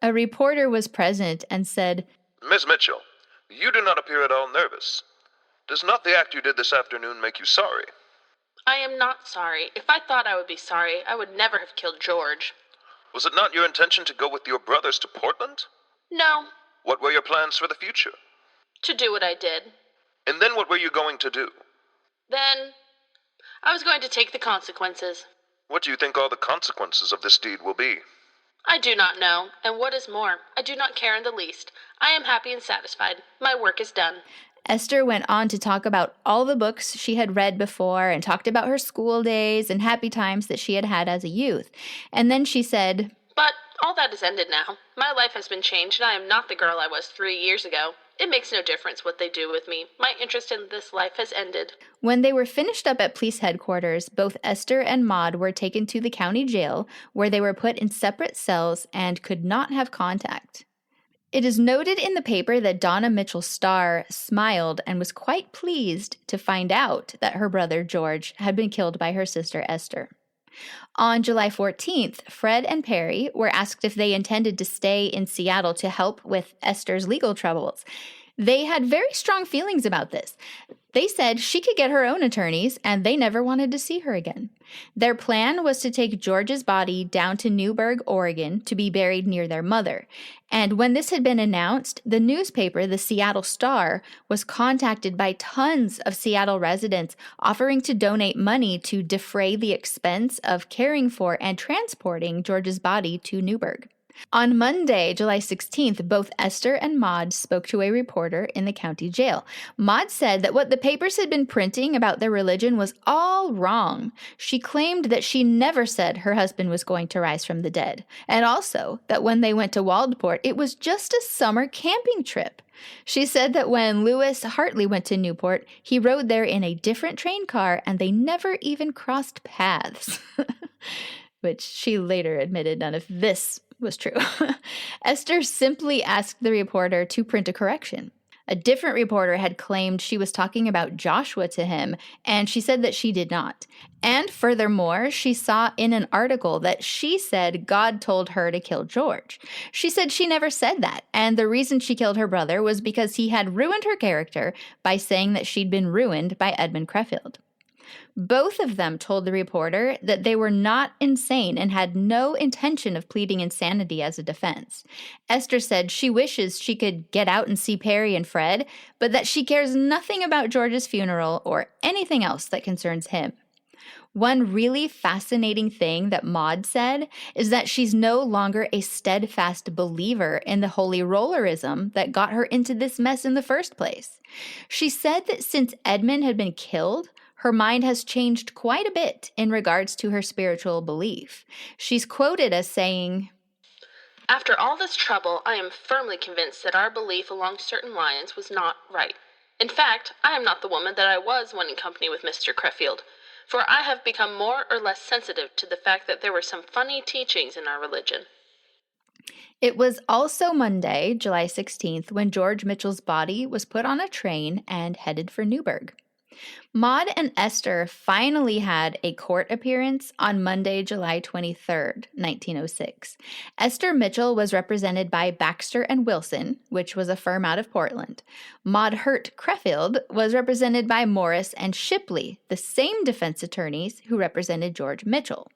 A reporter was present and said, Miss Mitchell, you do not appear at all nervous. Does not the act you did this afternoon make you sorry? "I am not sorry. If I thought I would be sorry, I would never have killed George." Was it not your intention to go with your brothers to Portland? "No, What were your plans for the future? to do what I did. And then what were you going to do? Then I was going to take the consequences." What do you think all the consequences of this deed will be? "I do not know, and what is more, I do not care in the least. I am happy and satisfied. My work is done." Esther went on to talk about all the books she had read before and talked about her school days and happy times that she had had as a youth. And then she said, "But all that is ended now. My life has been changed, and I am not the girl I was 3 years ago. It makes no difference what they do with me. My interest in this life has ended." When they were finished up at police headquarters, both Esther and Maud were taken to the county jail, where they were put in separate cells and could not have contact. It is noted in the paper that Donna Mitchell Starr smiled and was quite pleased to find out that her brother George had been killed by her sister Esther. On July 14th, Fred and Perry were asked if they intended to stay in Seattle to help with Esther's legal troubles. They had very strong feelings about this. They said she could get her own attorneys, and they never wanted to see her again. Their plan was to take George's body down to Newburgh, Oregon, to be buried near their mother. And when this had been announced, the newspaper, the Seattle Star, was contacted by tons of Seattle residents offering to donate money to defray the expense of caring for and transporting George's body to Newburgh. On Monday, July 16th, both Esther and Maud spoke to a reporter in the county jail. Maud said that what the papers had been printing about their religion was all wrong. She claimed that she never said her husband was going to rise from the dead, and also that when they went to Waldport, it was just a summer camping trip. She said that when Lewis Hartley went to Newport, he rode there in a different train car, and they never even crossed paths. Which she later admitted none of this was true. Esther simply asked the reporter to print a correction. A different reporter had claimed she was talking about Joshua to him, and she said that she did not. And furthermore, she saw in an article that she said God told her to kill George. She said she never said that, and the reason she killed her brother was because he had ruined her character by saying that she'd been ruined by Edmund Creffield. Both of them told the reporter that they were not insane and had no intention of pleading insanity as a defense. Esther said she wishes she could get out and see Perry and Fred, but that she cares nothing about George's funeral or anything else that concerns him. One really fascinating thing that Maud said is that she's no longer a steadfast believer in the holy rollerism that got her into this mess in the first place. She said that since Edmund had been killed, her mind has changed quite a bit in regards to her spiritual belief. She's quoted as saying, "After all this trouble, I am firmly convinced that our belief along certain lines was not right. In fact, I am not the woman that I was when in company with Mr. Creffield, for I have become more or less sensitive to the fact that there were some funny teachings in our religion." It was also Monday, July 16th, when George Mitchell's body was put on a train and headed for Newburgh. Maud and Esther finally had a court appearance on Monday, July 23rd, 1906. Esther Mitchell was represented by Baxter and Wilson, which was a firm out of Portland. Maud Hurt Creffield was represented by Morris and Shipley, the same defense attorneys who represented George Mitchell.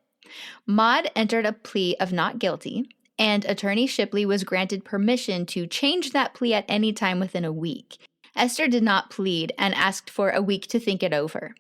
Maud entered a plea of not guilty, and Attorney Shipley was granted permission to change that plea at any time within a week. Esther did not plead and asked for a week to think it over.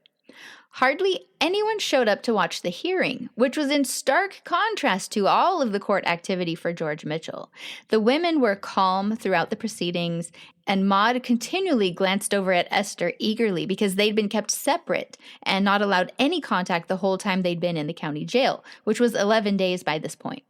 Hardly anyone showed up to watch the hearing, which was in stark contrast to all of the court activity for George Mitchell. The women were calm throughout the proceedings, and Maud continually glanced over at Esther eagerly because they'd been kept separate and not allowed any contact the whole time they'd been in the county jail, which was 11 days by this point.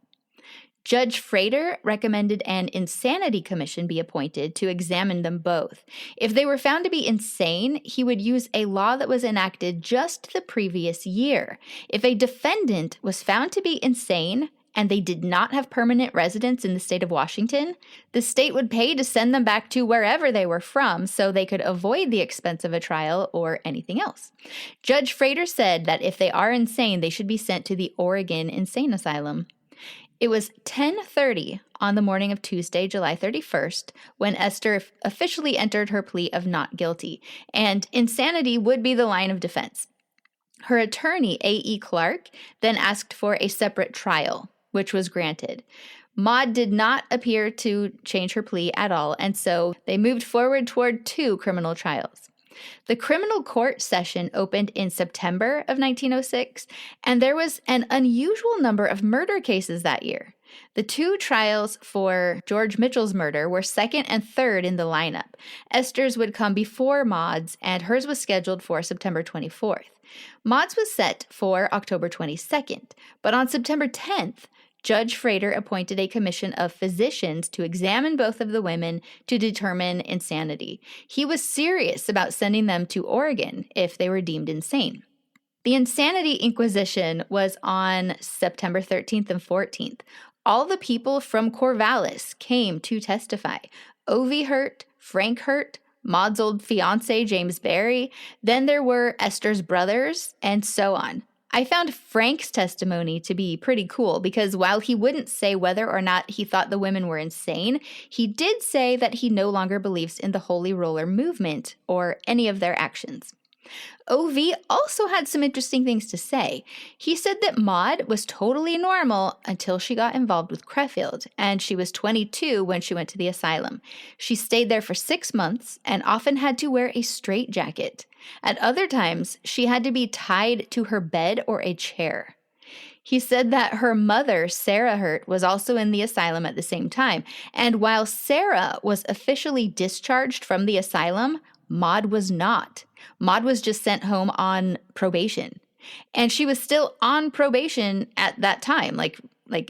Judge Frater recommended an insanity commission be appointed to examine them both. If they were found to be insane, he would use a law that was enacted just the previous year. If a defendant was found to be insane and they did not have permanent residence in the state of Washington, the state would pay to send them back to wherever they were from so they could avoid the expense of a trial or anything else. Judge Frater said that if they are insane, they should be sent to the Oregon Insane Asylum. It was 10:30 on the morning of Tuesday, July 31st, when Esther officially entered her plea of not guilty, and insanity would be the line of defense. Her attorney, A.E. Clark, then asked for a separate trial, which was granted. Maud did not appear to change her plea at all, and so they moved forward toward 2 criminal trials. The criminal court session opened in September of 1906, and there was an unusual number of murder cases that year. The 2 trials for George Mitchell's murder were second and third in the lineup. Esther's would come before Maud's, and hers was scheduled for September 24th. Maud's was set for October 22nd, but on September 10th, Judge Frater appointed a commission of physicians to examine both of the women to determine insanity. He was serious about sending them to Oregon if they were deemed insane. The Insanity Inquisition was on September 13th and 14th. All the people from Corvallis came to testify. Ovi Hurt, Frank Hurt, Maud's old fiancé, James Barry. Then there were Esther's brothers, and so on. I found Frank's testimony to be pretty cool because while he wouldn't say whether or not he thought the women were insane, he did say that he no longer believes in the Holy Roller movement or any of their actions. O.V. also had some interesting things to say. He said that Maud was totally normal until she got involved with Creffield, and she was 22 when she went to the asylum. She stayed there for 6 months and often had to wear a straitjacket. At other times, she had to be tied to her bed or a chair. He said that her mother, Sarah Hurt, was also in the asylum at the same time, and while Sarah was officially discharged from the asylum, Maud was not. Maud was just sent home on probation. And she was still on probation at that time, like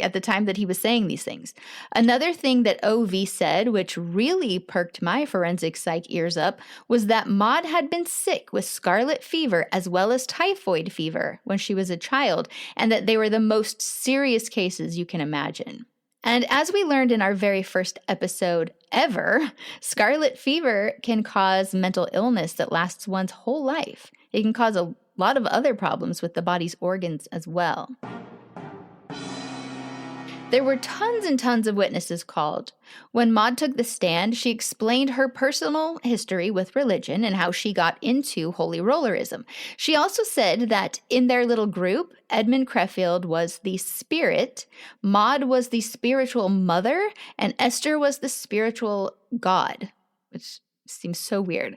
at the time that he was saying these things. Another thing that O.V. said, which really perked my forensic psych ears up, was that Maud had been sick with scarlet fever as well as typhoid fever when she was a child, and that they were the most serious cases you can imagine. And as we learned in our very first episode ever, scarlet fever can cause mental illness that lasts one's whole life. It can cause a lot of other problems with the body's organs as well. There were tons and tons of witnesses called. When Maud took the stand, she explained her personal history with religion and how she got into holy rollerism. She also said that in their little group, Edmund Creffield was the spirit, Maud was the spiritual mother, and Esther was the spiritual god, which seems so weird.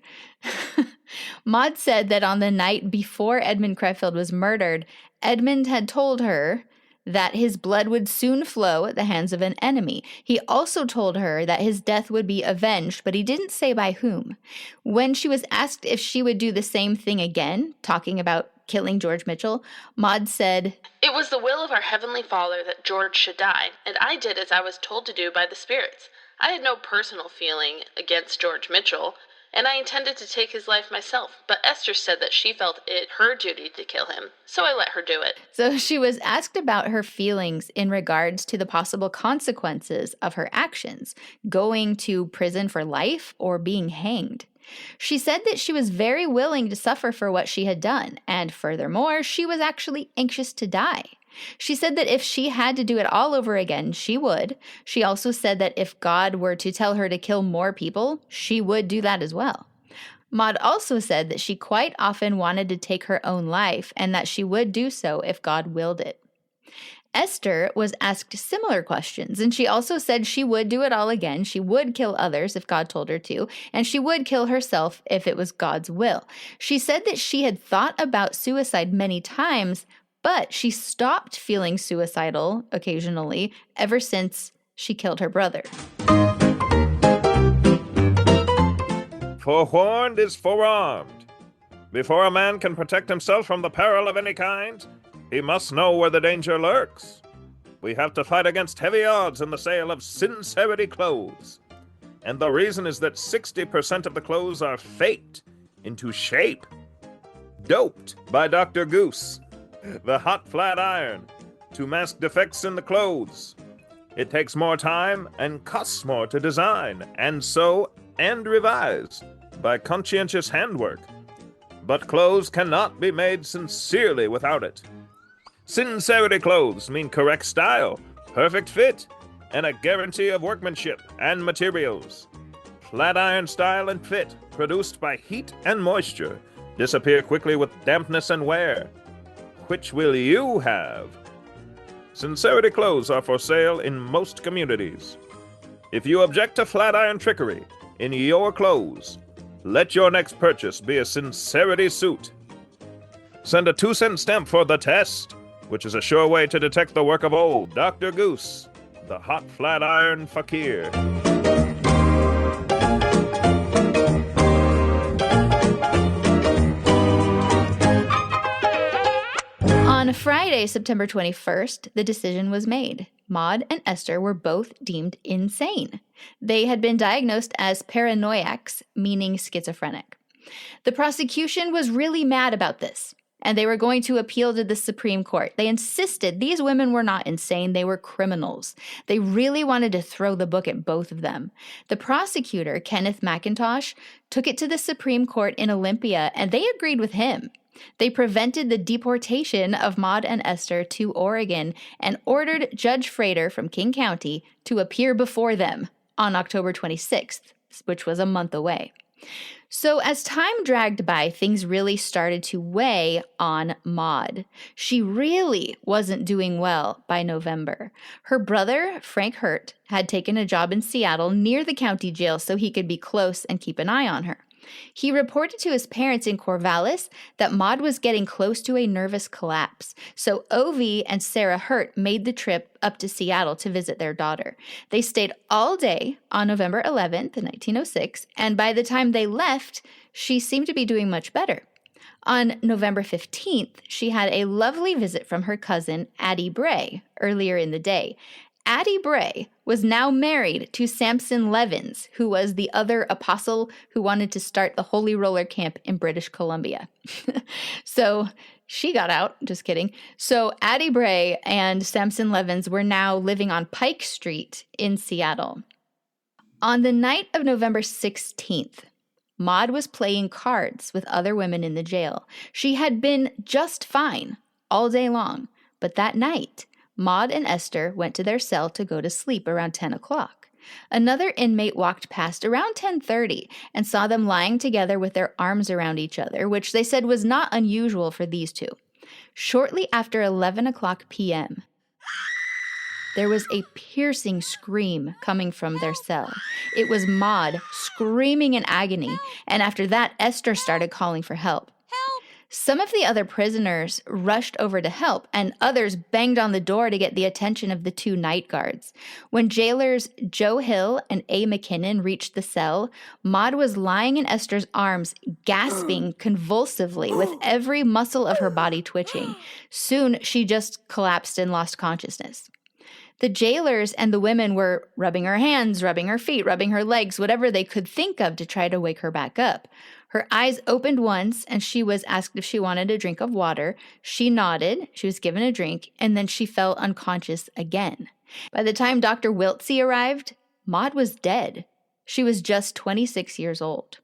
Maud said that on the night before Edmund Creffield was murdered, Edmund had told her that his blood would soon flow at the hands of an enemy. He also told her that his death would be avenged, but he didn't say by whom. When she was asked if she would do the same thing again, talking about killing George Mitchell, Maud said, "It was the will of our Heavenly Father that George should die, and I did as I was told to do by the spirits. I had no personal feeling against George Mitchell, and I intended to take his life myself, but Esther said that she felt it her duty to kill him, so I let her do it." So she was asked about her feelings in regards to the possible consequences of her actions, going to prison for life or being hanged. She said that she was very willing to suffer for what she had done, and furthermore, she was actually anxious to die. She said that if she had to do it all over again, she would. She also said that if God were to tell her to kill more people, she would do that as well. Maud also said that she quite often wanted to take her own life and that she would do so if God willed it. Esther was asked similar questions, and she also said she would do it all again. She would kill others if God told her to, and she would kill herself if it was God's will. She said that she had thought about suicide many times, but she stopped feeling suicidal occasionally ever since she killed her brother. Forewarned is forearmed. Before a man can protect himself from the peril of any kind, he must know where the danger lurks. we have to fight against heavy odds in the sale of sincerity clothes. And the reason is that 60% of the clothes are faked into shape. Doped by Dr. Goose, the hot flat iron, to mask defects in the clothes. It takes more time and costs more to design, and sew, and revise by conscientious handwork. But clothes cannot be made sincerely without it. Sincerity clothes mean correct style, perfect fit, and a guarantee of workmanship and materials. Flat iron style and fit, produced by heat and moisture, disappear quickly with dampness and wear. Which will you have? Sincerity clothes are for sale in most communities. If you object to flat iron trickery in your clothes, let your next purchase be a sincerity suit. Send a 2-cent stamp for the test, which is a sure way to detect the work of old Dr. Goose, the hot flat iron fakir. On Friday, September 21st, the decision was made. Maud and Esther were both deemed insane. They had been diagnosed as paranoiacs, meaning schizophrenic. The prosecution was really mad about this, and they were going to appeal to the Supreme Court. They insisted these women were not insane, they were criminals. They really wanted to throw the book at both of them. The prosecutor, Kenneth McIntosh, took it to the Supreme Court in Olympia, and they agreed with him. They prevented the deportation of Maud and Esther to Oregon and ordered Judge Frater from King County to appear before them on October 26th, which was a month away. So as time dragged by, things really started to weigh on Maud. She really wasn't doing well by November. Her brother, Frank Hurt, had taken a job in Seattle near the county jail so he could be close and keep an eye on her. He reported to his parents in Corvallis that Maud was getting close to a nervous collapse, so Ovi and Sarah Hurt made the trip up to Seattle to visit their daughter. They stayed all day on November 11th, 1906, and by the time they left, she seemed to be doing much better. On November 15th, she had a lovely visit from her cousin, Addie Bray, earlier in the day. Addie Bray was now married to Samson Levins, who was the other apostle who wanted to start the Holy Roller Camp in British Columbia. So she got out, just kidding. So Addie Bray and Samson Levins were now living on Pike Street in Seattle. On the night of November 16th, Maud was playing cards with other women in the jail. She had been just fine all day long, but that night, Maud and Esther went to their cell to go to sleep around 10 o'clock. Another inmate walked past around 10:30 and saw them lying together with their arms around each other, which they said was not unusual for these two. Shortly after 11 o'clock p.m., there was a piercing scream coming from their cell. It was Maud screaming in agony, and after that, Esther started calling for help. Some of the other prisoners rushed over to help, and others banged on the door to get the attention of the two night guards. When jailers Joe Hill and A. McKinnon reached the cell, Maud was lying in Esther's arms, gasping convulsively with every muscle of her body twitching. Soon, she just collapsed and lost consciousness. The jailers and the women were rubbing her hands, rubbing her feet, rubbing her legs, whatever they could think of to try to wake her back up. Her eyes opened once, and she was asked if she wanted a drink of water. She nodded, she was given a drink, and then she fell unconscious again. By the time Dr. Wiltsey arrived, Maud was dead. She was just 26 years old.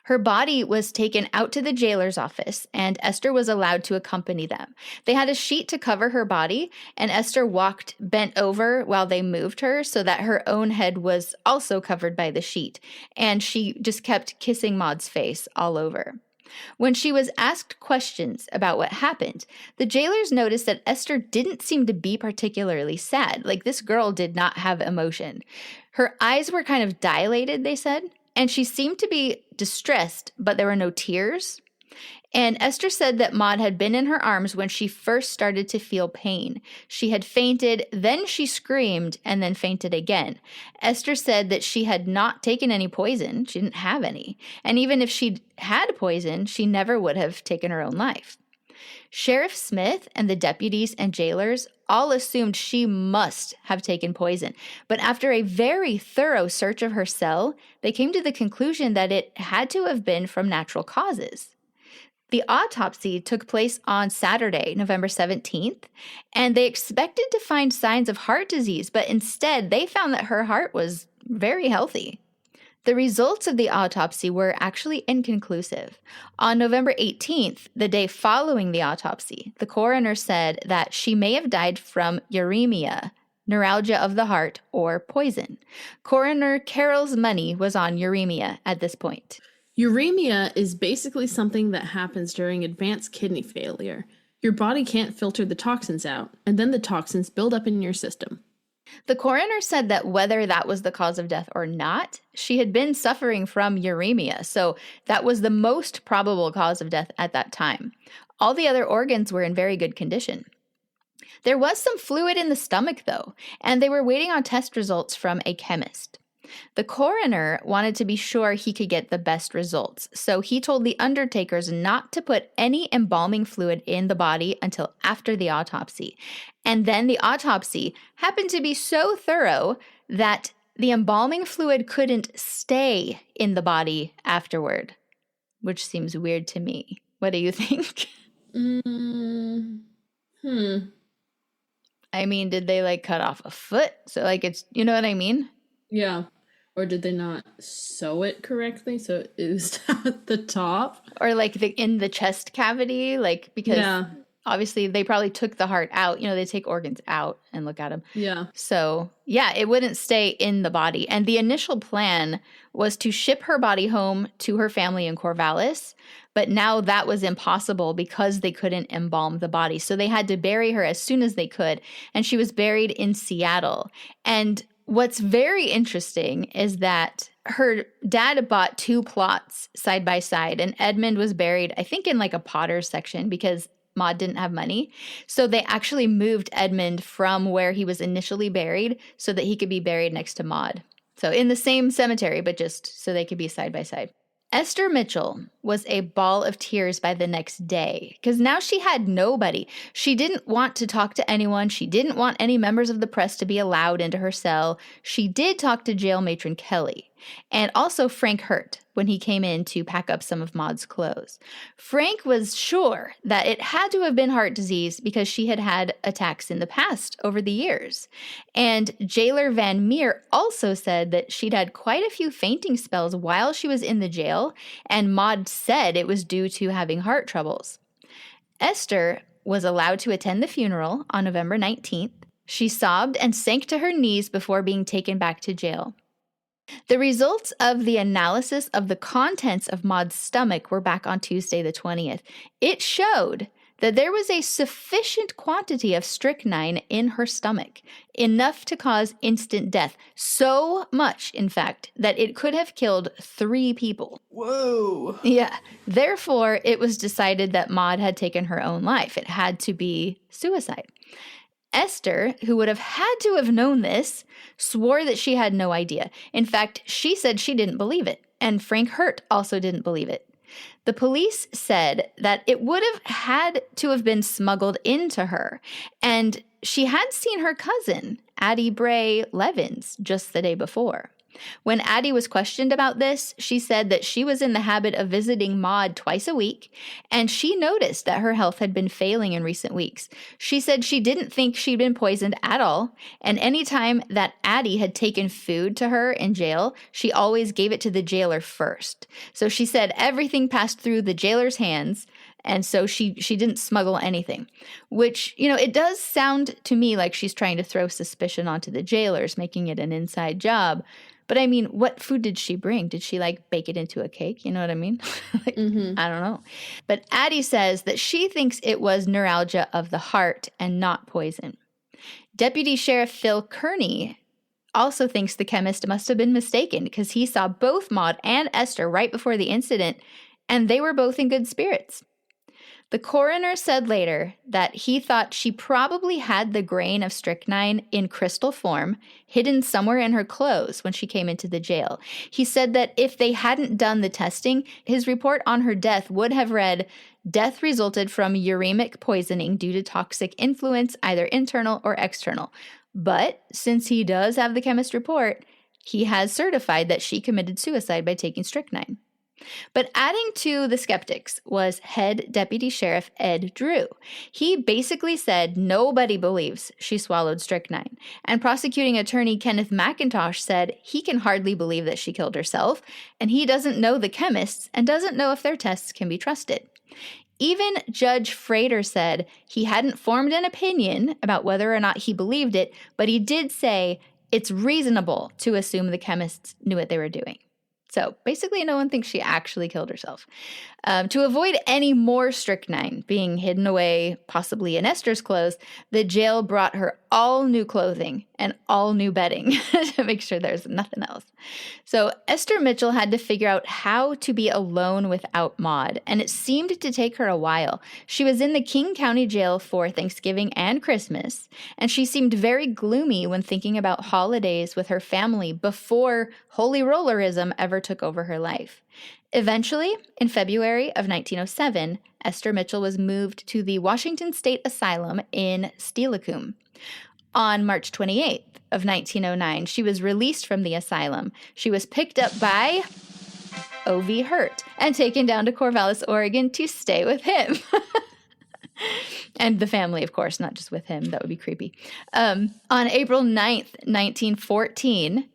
Her body was taken out to the jailer's office, and Esther was allowed to accompany them. They had a sheet to cover her body, and Esther walked bent over while they moved her so that her own head was also covered by the sheet, and she just kept kissing Maud's face all over. When she was asked questions about what happened, the jailers noticed that Esther didn't seem to be particularly sad. Like, this girl did not have emotion. Her eyes were kind of dilated, they said, and she seemed to be distressed, but there were no tears. And Esther said that Maud had been in her arms when she first started to feel pain. She had fainted, then she screamed, and then fainted again. Esther said that she had not taken any poison. She didn't have any. And even if she'd had poison, she never would have taken her own life. Sheriff Smith and the deputies and jailers all assumed she must have taken poison, but after a very thorough search of her cell, they came to the conclusion that it had to have been from natural causes. The autopsy took place on Saturday, November 17th, and they expected to find signs of heart disease, but instead they found that her heart was very healthy. The results of the autopsy were actually inconclusive. On November 18th, the day following the autopsy, the coroner said that she may have died from uremia, neuralgia of the heart, or poison. Coroner Carol's money was on uremia at this point. Uremia is basically something that happens during advanced kidney failure. Your body can't filter the toxins out, and then the toxins build up in your system. The coroner said that whether that was the cause of death or not, she had been suffering from uremia, so that was the most probable cause of death at that time. All the other organs were in very good condition. There was some fluid in the stomach, though, and they were waiting on test results from a chemist. The coroner wanted to be sure he could get the best results, so he told the undertakers not to put any embalming fluid in the body until after the autopsy. And then the autopsy happened to be so thorough that the embalming fluid couldn't stay in the body afterward, which seems weird to me. What do you think? I mean, did they cut off a foot? So it's, you know what I mean? Yeah. Or did they not sew it correctly so it oozed out at the top? Or in the chest cavity, because obviously they probably took the heart out. They take organs out and look at them. Yeah. So yeah, it wouldn't stay in the body. And the initial plan was to ship her body home to her family in Corvallis. But now that was impossible because they couldn't embalm the body. So they had to bury her as soon as they could. And she was buried in Seattle. And what's very interesting is that her dad bought 2 plots side by side, and Edmund was buried, I think, in a potter's section because Maud didn't have money. So they actually moved Edmund from where he was initially buried so that he could be buried next to Maud. So in the same cemetery, but just so they could be side by side. Esther Mitchell was a ball of tears by the next day because now she had nobody. She didn't want to talk to anyone. She didn't want any members of the press to be allowed into her cell. She did talk to jail matron Kelly and also Frank Hurt when he came in to pack up some of Maud's clothes. Frank was sure that it had to have been heart disease because she had had attacks in the past over the years. And jailer Van Meer also said that she'd had quite a few fainting spells while she was in the jail, and Maud said it was due to having heart troubles. Esther was allowed to attend the funeral on November 19th. She sobbed and sank to her knees before being taken back to jail. The results of the analysis of the contents of Maud's stomach were back on Tuesday the 20th. It showed that there was a sufficient quantity of strychnine in her stomach, enough to cause instant death. So much, in fact, that it could have killed 3 people. Whoa. Yeah. Therefore, it was decided that Maud had taken her own life. It had to be suicide. Esther, who would have had to have known this, swore that she had no idea. In fact, she said she didn't believe it, and Frank Hurt also didn't believe it. The police said that it would have had to have been smuggled into her, and she had seen her cousin, Addie Bray Levins, just the day before. When Addie was questioned about this, she said that she was in the habit of visiting Maud twice a week, and she noticed that her health had been failing in recent weeks. She said she didn't think she'd been poisoned at all, and any time that Addie had taken food to her in jail, she always gave it to the jailer first. So she said everything passed through the jailer's hands, and so she didn't smuggle anything, which, it does sound to me like she's trying to throw suspicion onto the jailers, making it an inside job. But I mean, what food did she bring? Did she bake it into a cake? You know what I mean? I don't know. But Addie says that she thinks it was neuralgia of the heart and not poison. Deputy Sheriff Phil Kearney also thinks the chemist must have been mistaken because he saw both Maud and Esther right before the incident, and they were both in good spirits. The coroner said later that he thought she probably had the grain of strychnine in crystal form hidden somewhere in her clothes when she came into the jail. He said that if they hadn't done the testing, his report on her death would have read death resulted from uremic poisoning due to toxic influence, either internal or external. But since he does have the chemist report, he has certified that she committed suicide by taking strychnine. But adding to the skeptics was head deputy sheriff Ed Drew. He basically said nobody believes she swallowed strychnine. And prosecuting attorney Kenneth McIntosh said he can hardly believe that she killed herself, and he doesn't know the chemists and doesn't know if their tests can be trusted. Even Judge Frater said he hadn't formed an opinion about whether or not he believed it, but he did say it's reasonable to assume the chemists knew what they were doing. So basically, no one thinks she actually killed herself. To avoid any more strychnine being hidden away, possibly in Esther's clothes, the jail brought her all new clothing and all new bedding to make sure there's nothing else. So Esther Mitchell had to figure out how to be alone without Maud, and it seemed to take her a while. She was in the King County Jail for Thanksgiving and Christmas, and she seemed very gloomy when thinking about holidays with her family before holy rollerism ever took over her life. Eventually, in February of 1907, Esther Mitchell was moved to the Washington State Asylum in Steilacoom. On March 28th of 1909, she was released from the asylum. She was picked up by O.V. Hurt and taken down to Corvallis, Oregon to stay with him. And the family, of course, not just with him. That would be creepy. On April 9th, 1914,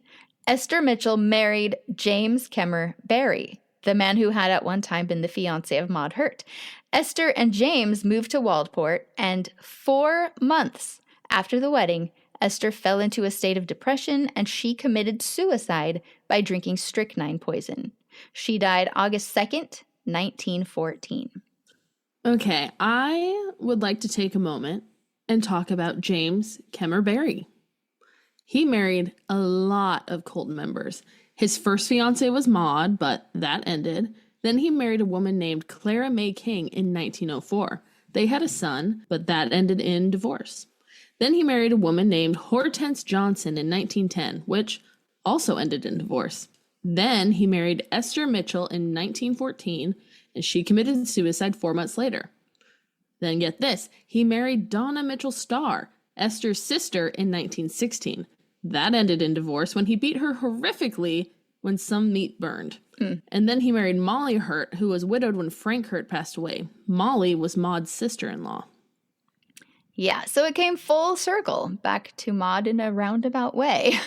Esther Mitchell married James Kemmer Barry, the man who had at one time been the fiancé of Maud Hurt. Esther and James moved to Waldport, and 4 months after the wedding, Esther fell into a state of depression and she committed suicide by drinking strychnine poison. She died August 2nd, 1914. Okay, I would like to take a moment and talk about James Kemmer Barry. He married a lot of cult members. His first fiancée was Maud, but that ended. Then he married a woman named Clara May King in 1904. They had a son, but that ended in divorce. Then he married a woman named Hortense Johnson in 1910, which also ended in divorce. Then he married Esther Mitchell in 1914, and she committed suicide 4 months later. Then get this, he married Donna Mitchell Starr, Esther's sister, in 1916. That ended in divorce when he beat her horrifically when some meat burned. And then he married Molly Hurt, who was widowed when Frank Hurt passed away. Molly was Maud's sister-in-law. Yeah, so it came full circle back to Maud in a roundabout way.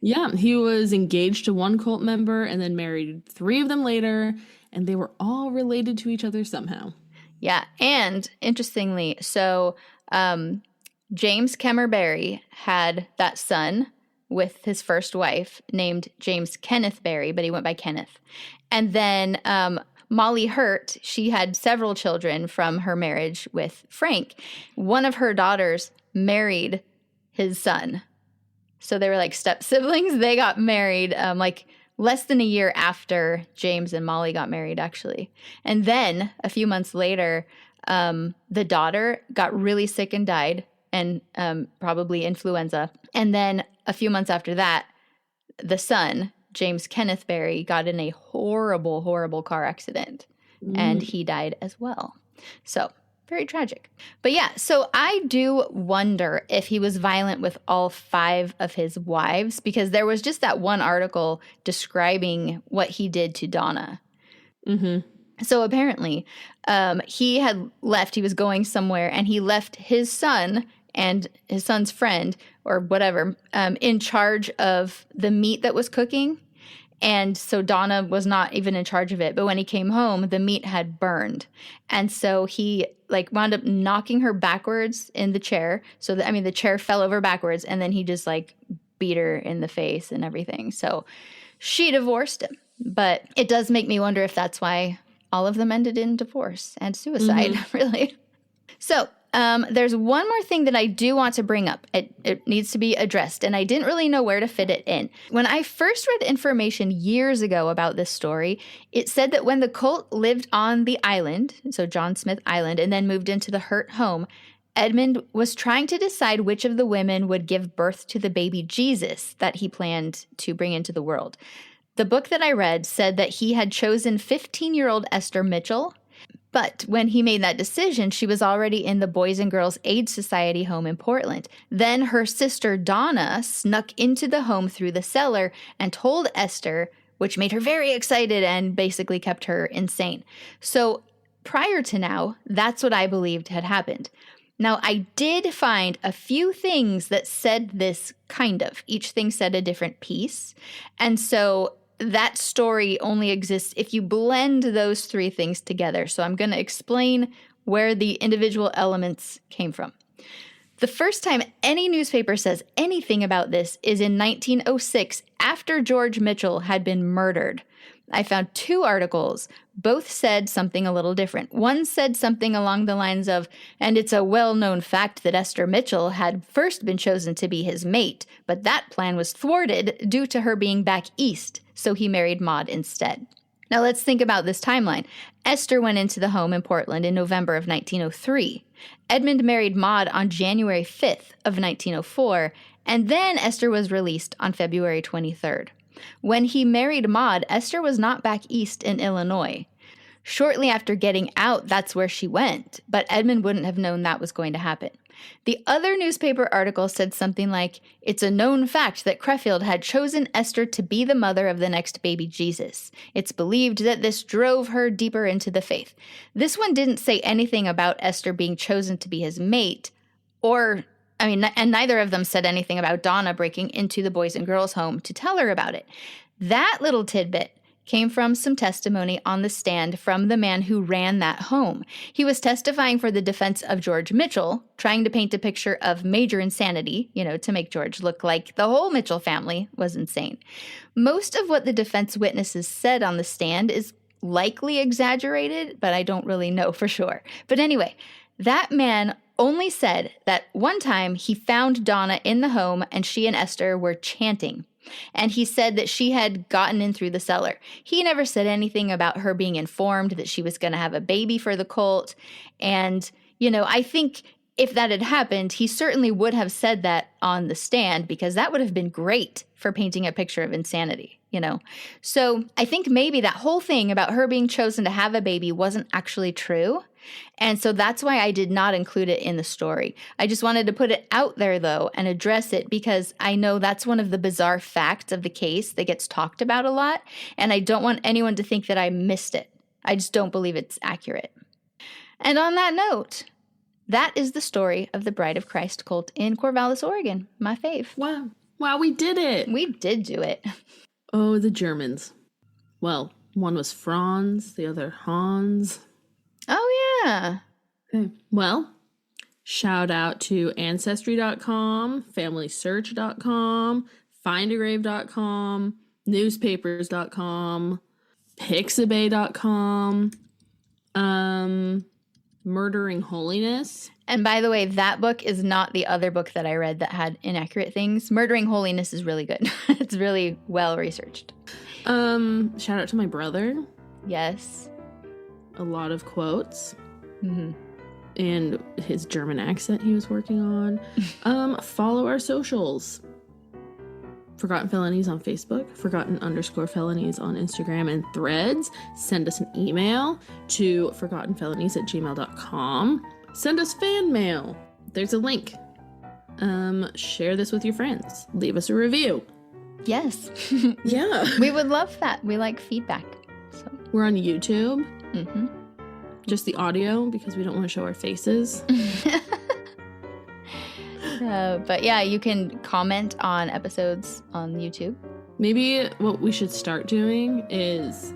Yeah, he was engaged to one cult member and then married 3 of them later, and they were all related to each other somehow. Yeah, and interestingly, so James Kemmer Barry had that son with his first wife named James Kenneth Barry, but he went by Kenneth. And then Molly Hurt, she had several children from her marriage with Frank. One of her daughters married his son. So they were like step siblings. They got married like less than a year after James and Molly got married, actually. And then a few months later, the daughter got really sick and died, and probably influenza. And then a few months after that, the son, James Kenneth Barry, got in a horrible, horrible car accident, and he died as well. So very tragic. But yeah, so I do wonder if he was violent with all 5 of his wives, because there was just that one article describing what he did to Donna. So apparently he had left, he was going somewhere, and he left his son and his son's friend or whatever in charge of the meat that was cooking. And so Donna was not even in charge of it. But when he came home, the meat had burned. And so he like wound up knocking her backwards in the chair. So the chair fell over backwards, and then he just like beat her in the face and everything. So she divorced him. But it does make me wonder if that's why all of them ended in divorce and suicide, really. So there's one more thing that I do want to bring up. It needs to be addressed, and I didn't really know where to fit it in. When I first read information years ago about this story, it said that when the cult lived on the island, so John Smith Island, and then moved into the Hurt home, Edmund was trying to decide which of the women would give birth to the baby Jesus that he planned to bring into the world. The book that I read said that he had chosen 15-year-old Esther Mitchell, But when he made that decision, she was already in the Boys and Girls Aid Society home in Portland. Then her sister Donna snuck into the home through the cellar and told Esther, which made her very excited and basically kept her insane. So prior to now, that's what I believed had happened. Now, I did find a few things that said this kind of. Each thing said a different piece. And so that story only exists if you blend those three things together. So I'm going to explain where the individual elements came from. The first time any newspaper says anything about this is in 1906, after George Mitchell had been murdered. I found two articles. Both said something a little different. One said something along the lines of, and it's a well-known fact that Esther Mitchell had first been chosen to be his mate, but that plan was thwarted due to her being back east, so he married Maud instead. Now let's think about this timeline. Esther went into the home in Portland in November of 1903. Edmund married Maud on January 5th of 1904, and then Esther was released on February 23rd. When he married Maud, Esther was not back east in Illinois. Shortly after getting out, that's where she went, but Edmund wouldn't have known that was going to happen. The other newspaper article said something like, it's a known fact that Creffield had chosen Esther to be the mother of the next baby Jesus. It's believed that this drove her deeper into the faith. This one didn't say anything about Esther being chosen to be his mate, and neither of them said anything about Donna breaking into the Boys and Girls home to tell her about it. That little tidbit came from some testimony on the stand from the man who ran that home. He was testifying for the defense of George Mitchell, trying to paint a picture of major insanity, to make George look like the whole Mitchell family was insane. Most of what the defense witnesses said on the stand is likely exaggerated, but I don't really know for sure. But anyway, that man only said that one time he found Donna in the home and she and Esther were chanting. And he said that she had gotten in through the cellar. He never said anything about her being informed that she was going to have a baby for the cult. And, I think if that had happened, he certainly would have said that on the stand because that would have been great for painting a picture of insanity, So I think maybe that whole thing about her being chosen to have a baby wasn't actually true. And so that's why I did not include it in the story. I just wanted to put it out there, though, and address it because I know that's one of the bizarre facts of the case that gets talked about a lot, and I don't want anyone to think that I missed it. I just don't believe it's accurate. And on that note, that is the story of the Bride of Christ cult in Corvallis, Oregon. My fave. Wow, we did it. We did do it. Oh, the Germans. Well, one was Franz, the other Hans. Oh, yeah. Okay. Well, shout out to Ancestry.com, FamilySearch.com, FindAgrave.com, Newspapers.com, Pixabay.com, Murdering Holiness. And by the way, that book is not the other book that I read that had inaccurate things. Murdering Holiness is really good. It's really well researched. Shout out to my brother. Yes. A lot of quotes. Mm-hmm. And his German accent he was working on. Follow our socials. Forgotten Felonies on Facebook, Forgotten_Felonies on Instagram and Threads. Send us an email to forgottenfelonies@gmail.com. Send us fan mail. There's a link. Share this with your friends. Leave us a review. Yes. Yeah. We would love that. We like feedback. So we're on YouTube. Mm-hmm. Just the audio because we don't want to show our faces. But yeah, you can comment on episodes on YouTube. Maybe what we should start doing is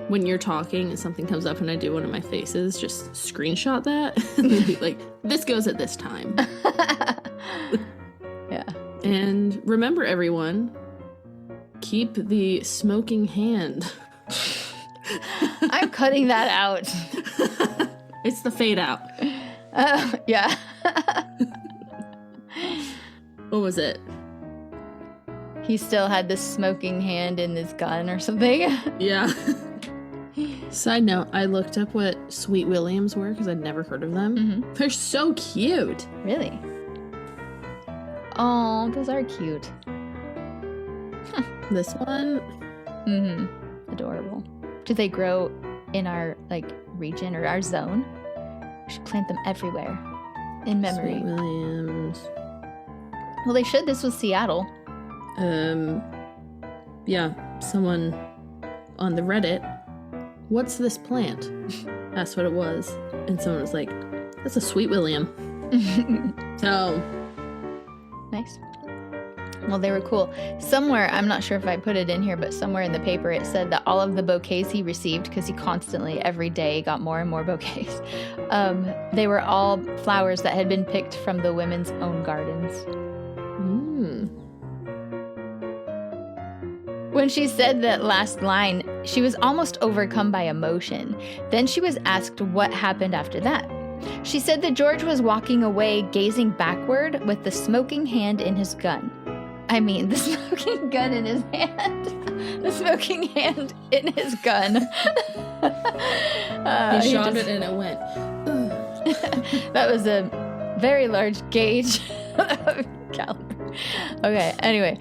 when you're talking and something comes up and I do one of my faces, just screenshot that and then be like, this goes at this time. Yeah. And remember, everyone, keep the smoking hand. I'm cutting that out. It's the fade out. Yeah. What was it? He still had this smoking hand in his gun or something. Yeah. Side note, I looked up what Sweet Williams were because I'd never heard of them. Mm-hmm. They're so cute. Really? Oh, those are cute. This one? Mm-hmm. Adorable. Do they grow in our, region or our zone. We should plant them everywhere in memory. Sweet Williams. Well, they should. This was Seattle. Yeah, someone on the Reddit, what's this plant? Asked what it was. And someone was like, that's a Sweet William. So. Nice. Well, they were cool. Somewhere, I'm not sure if I put it in here, but somewhere in the paper it said that all of the bouquets he received, because he constantly, every day, got more and more bouquets, they were all flowers that had been picked from the women's own gardens. When she said that last line, she was almost overcome by emotion. Then she was asked what happened after that. She said that George was walking away, gazing backward with the smoking hand in his gun. I mean, the smoking gun in his hand. The smoking hand in his gun. He shot it and it went. That was a very large gauge of caliber. Okay, anyway.